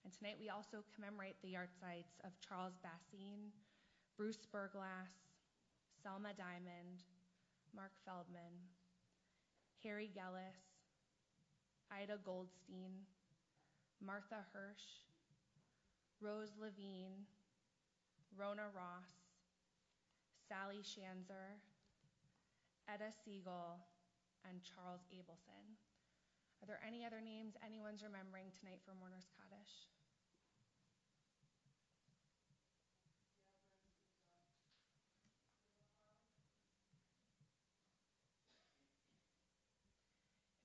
And tonight we also commemorate the yahrzeits of Charles Bassine, Bruce Burglass, Selma Diamond, Mark Feldman, Harry Gellis, Ida Goldstein, Martha Hirsch, Rose Levine, Rona Ross, Sally Shanzer, Etta Siegel, and Charles Abelson. Are there any other names anyone's remembering tonight for Mourners Kaddish?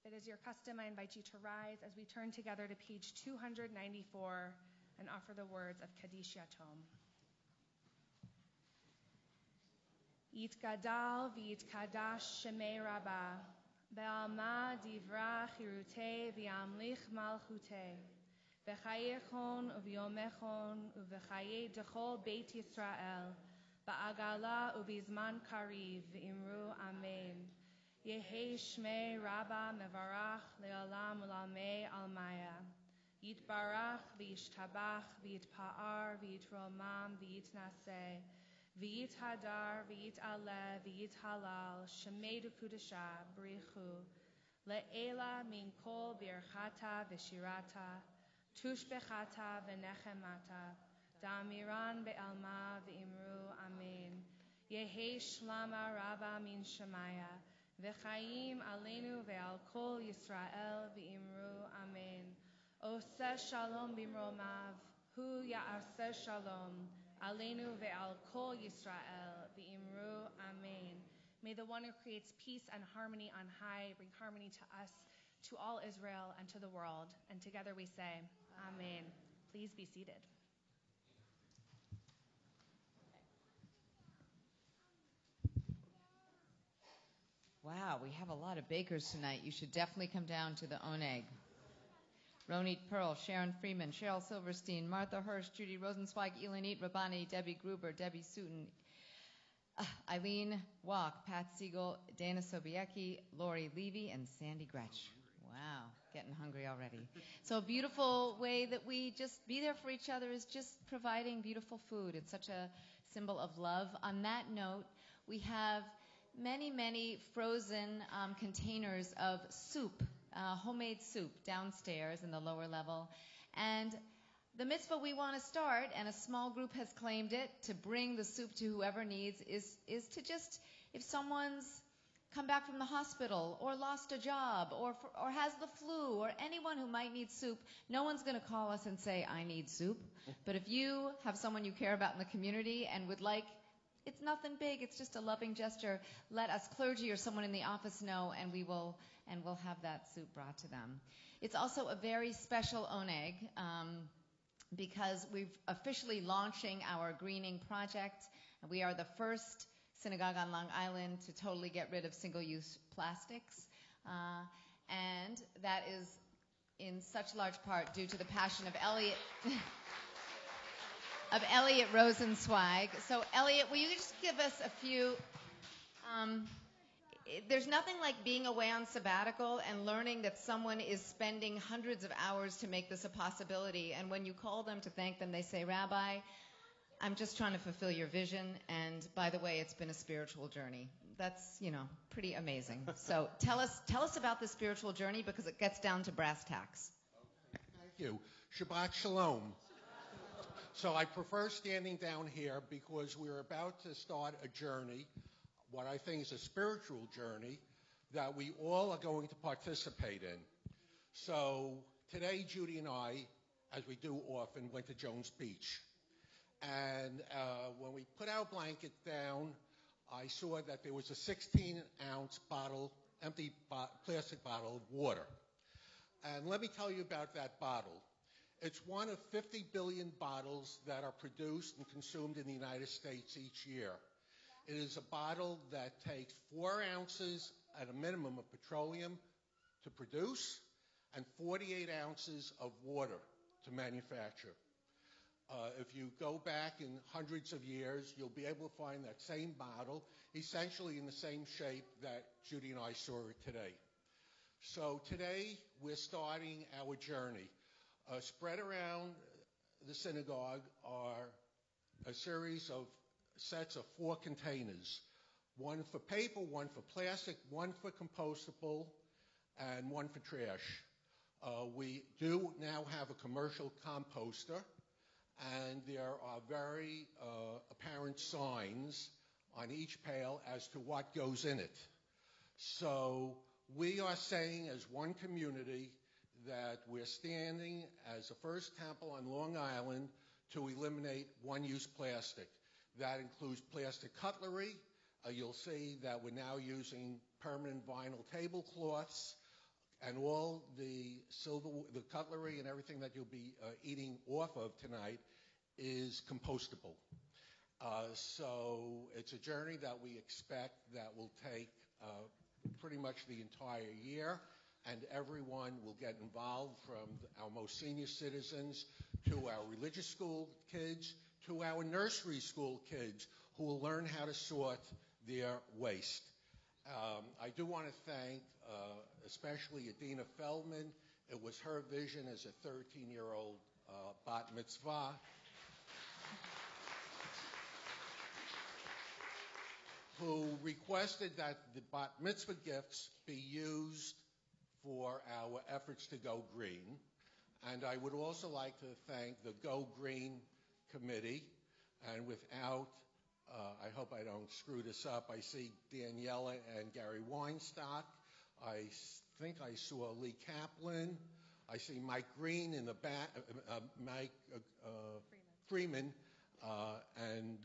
If it is your custom, I invite you to rise as we turn together to page 294 and offer the words of Kaddish Yatom. Yitgadal v'yitkadash shemei Rabbah, be'alma divra chirutei v'yamlich malchutei, v'chayechon u'v'yomechon u'v'chayei dechol beit Yisrael, ba'agala u'bizman kariv v'imru amen. Yehi shmei Rabbah mevarach le'olam u'lamei almaya. Yitbarach v'yishtabach v'yitpa'ar v'yitromam v'yitnaseh. V'yit hadar, v'yit aleh, v'yit halal, shemedu kudasha, brichu, le'ela min kol birchata v'shirata, tushbechata v'nechemata, da'amiran be'alma v'imru amen. Yehi shlama raba min shemaya, v'chaim aleinu ve'al kol Yisrael v'imru amen. Oseh shalom bimromav, hu ya'aseh shalom, Aleinu ve'al kol Yisrael v'imru amen. May the one who creates peace and harmony on high bring harmony to us, to all Israel, and to the world. And together we say, Amen. Please be seated. Wow, we have a lot of bakers tonight. You should definitely come down to the Oneg. Ronit Pearl, Sharon Freeman, Cheryl Silverstein, Martha Hirsch, Judy Rosenzweig, Elanit Rabani, Debbie Gruber, Debbie Sutton, Eileen Walk, Pat Siegel, Dana Sobiecki, Lori Levy, and Sandy Gretsch. Wow, getting hungry already. So a beautiful way that we just be there for each other is just providing beautiful food. It's such a symbol of love. On that note, we have many frozen containers of soup, homemade soup downstairs in the lower level. And the mitzvah we want to start, and a small group has claimed it, to bring the soup to whoever needs, is to just, if someone's come back from the hospital or lost a job or has the flu or anyone who might need soup, no one's going to call us and say, I need soup. But if you have someone you care about in the community and would like, it's nothing big, it's just a loving gesture, let us, clergy or someone in the office, know, and we'll have that soup brought to them. It's also a very special oneg because we're officially launching our greening project. We are the first synagogue on Long Island to totally get rid of single-use plastics, and that is in such large part due to the passion of Elliot Rosenzweig. So, Elliot, will you just give us a few? There's nothing like being away on sabbatical and learning that someone is spending hundreds of hours to make this a possibility. And when you call them to thank them, they say, Rabbi, I'm just trying to fulfill your vision. And by the way, it's been a spiritual journey. That's, pretty amazing. So tell us about the spiritual journey, because it gets down to brass tacks. Thank you. Shabbat Shalom. So I prefer standing down here because we're about to start a journey, what I think is a spiritual journey, that we all are going to participate in. So today, Judy and I, as we do often, went to Jones Beach. And when we put our blanket down, I saw that there was a 16-ounce bottle, empty plastic bottle of water. And let me tell you about that bottle. It's one of 50 billion bottles that are produced and consumed in the United States each year. It is a bottle that takes 4 ounces at a minimum of petroleum to produce and 48 ounces of water to manufacture. If you go back in hundreds of years, you'll be able to find that same bottle, essentially in the same shape that Judy and I saw it today. So today, we're starting our journey. Spread around the synagogue are a series of sets of 4 containers, one for paper, one for plastic, one for compostable, and one for trash. We do now have a commercial composter, and there are very apparent signs on each pail as to what goes in it. So we are saying as one community that we're standing as the first temple on Long Island to eliminate one-use plastic. That includes plastic cutlery. You'll see that we're now using permanent vinyl tablecloths, and all the cutlery and everything that you'll be eating off of tonight is compostable. So it's a journey that we expect that will take pretty much the entire year, and everyone will get involved, from our most senior citizens to our religious school kids to our nursery school kids who will learn how to sort their waste. I do want to thank especially Adina Feldman. It was her vision as a 13-year-old bat mitzvah. Who requested that the bat mitzvah gifts be used for our efforts to go green. And I would also like to thank the Go Green Committee. And without, I hope I don't screw this up, I see Daniela and Gary Weinstock. I think I saw Lee Kaplan. I see Mike Green in the back, Mike Freeman. And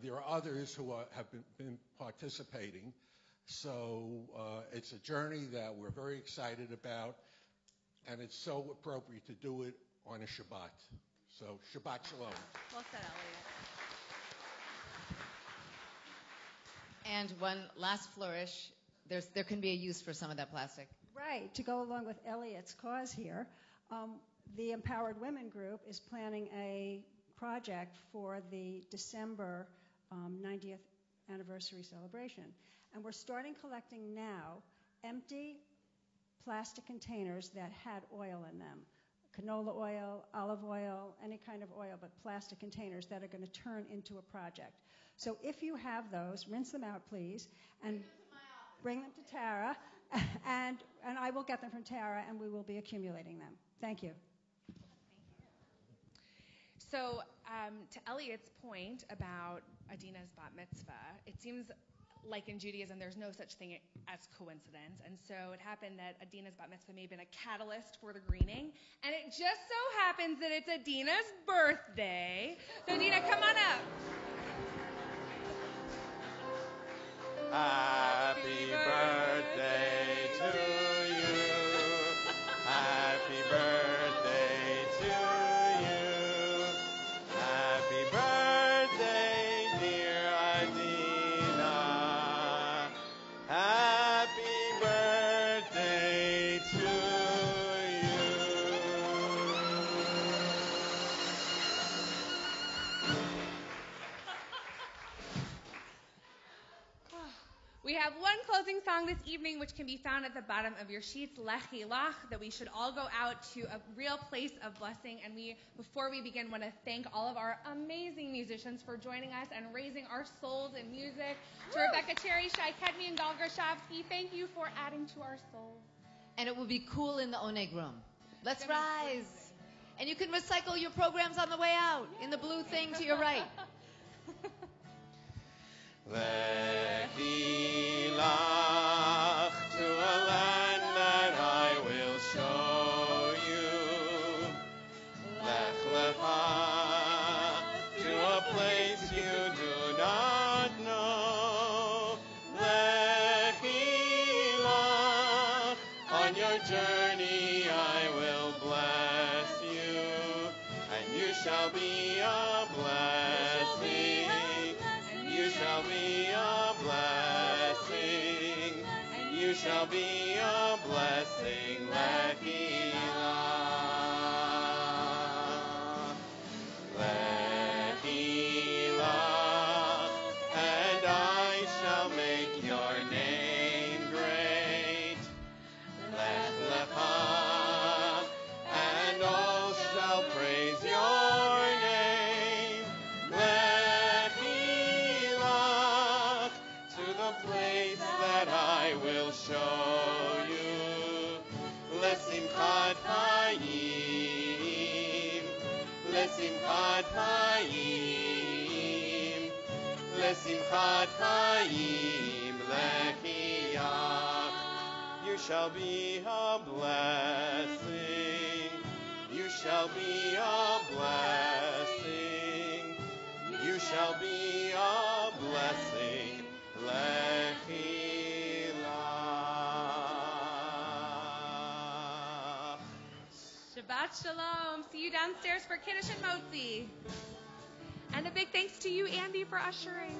there are others who have been participating. So it's a journey that we're very excited about, and it's so appropriate to do it on a Shabbat. So Shabbat Shalom. Well said, Elliot. And one last flourish. There can be a use for some of that plastic. Right. To go along with Elliot's cause here, the Empowered Women Group is planning a project for the December 90th anniversary celebration. And we're starting collecting now empty plastic containers that had oil in them. Canola oil, olive oil, any kind of oil, but plastic containers that are going to turn into a project. So if you have those, rinse them out, please, and bring them to Tara, and I will get them from Tara, and we will be accumulating them. Thank you. So to Elliot's point about Adina's bat mitzvah, it seems like in Judaism there's no such thing as coincidence. And so it happened that Adina's bat mitzvah may have been a catalyst for the greening. And it just so happens that it's Adina's birthday. So Adina, come on up. Happy birthday to you. Happy birthday to you. Happy birthday, dear Adina. Happy birthday to you. We have one closing song this evening, which can be found at the bottom of your sheets, Lechi Lach, that we should all go out to a real place of blessing. And before we begin, want to thank all of our amazing musicians for joining us and raising our souls in music. To Rebecca Cherry, Shai Kedmi, and Gal Gershavsky, thank you for adding to our souls. And it will be cool in the Oneg room. Let's rise. And you can recycle your programs on the way out in the blue thing to your right. Lechi lach to a land that I will show you. Lech lecha to a place you do not know. Lechi lach on your journey I will bless you, and you shall be a blessing. You shall be a blessing. You shall be a blessing. Lechi lach. Lechi lach. And I shall make your name great. Lech lecha. And all shall praise your name. Place that I will show you. Lesimchat Hayim, Lesimchat Hayim, Lesimchat Hayim, Lechiach. You shall be a blessing. You shall be a blessing. You shall be a blessing. Lechi lach. Shabbat Shalom. See you downstairs for Kiddush and Motzi. And a big thanks to you, Andy, for ushering.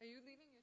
Are you leaving?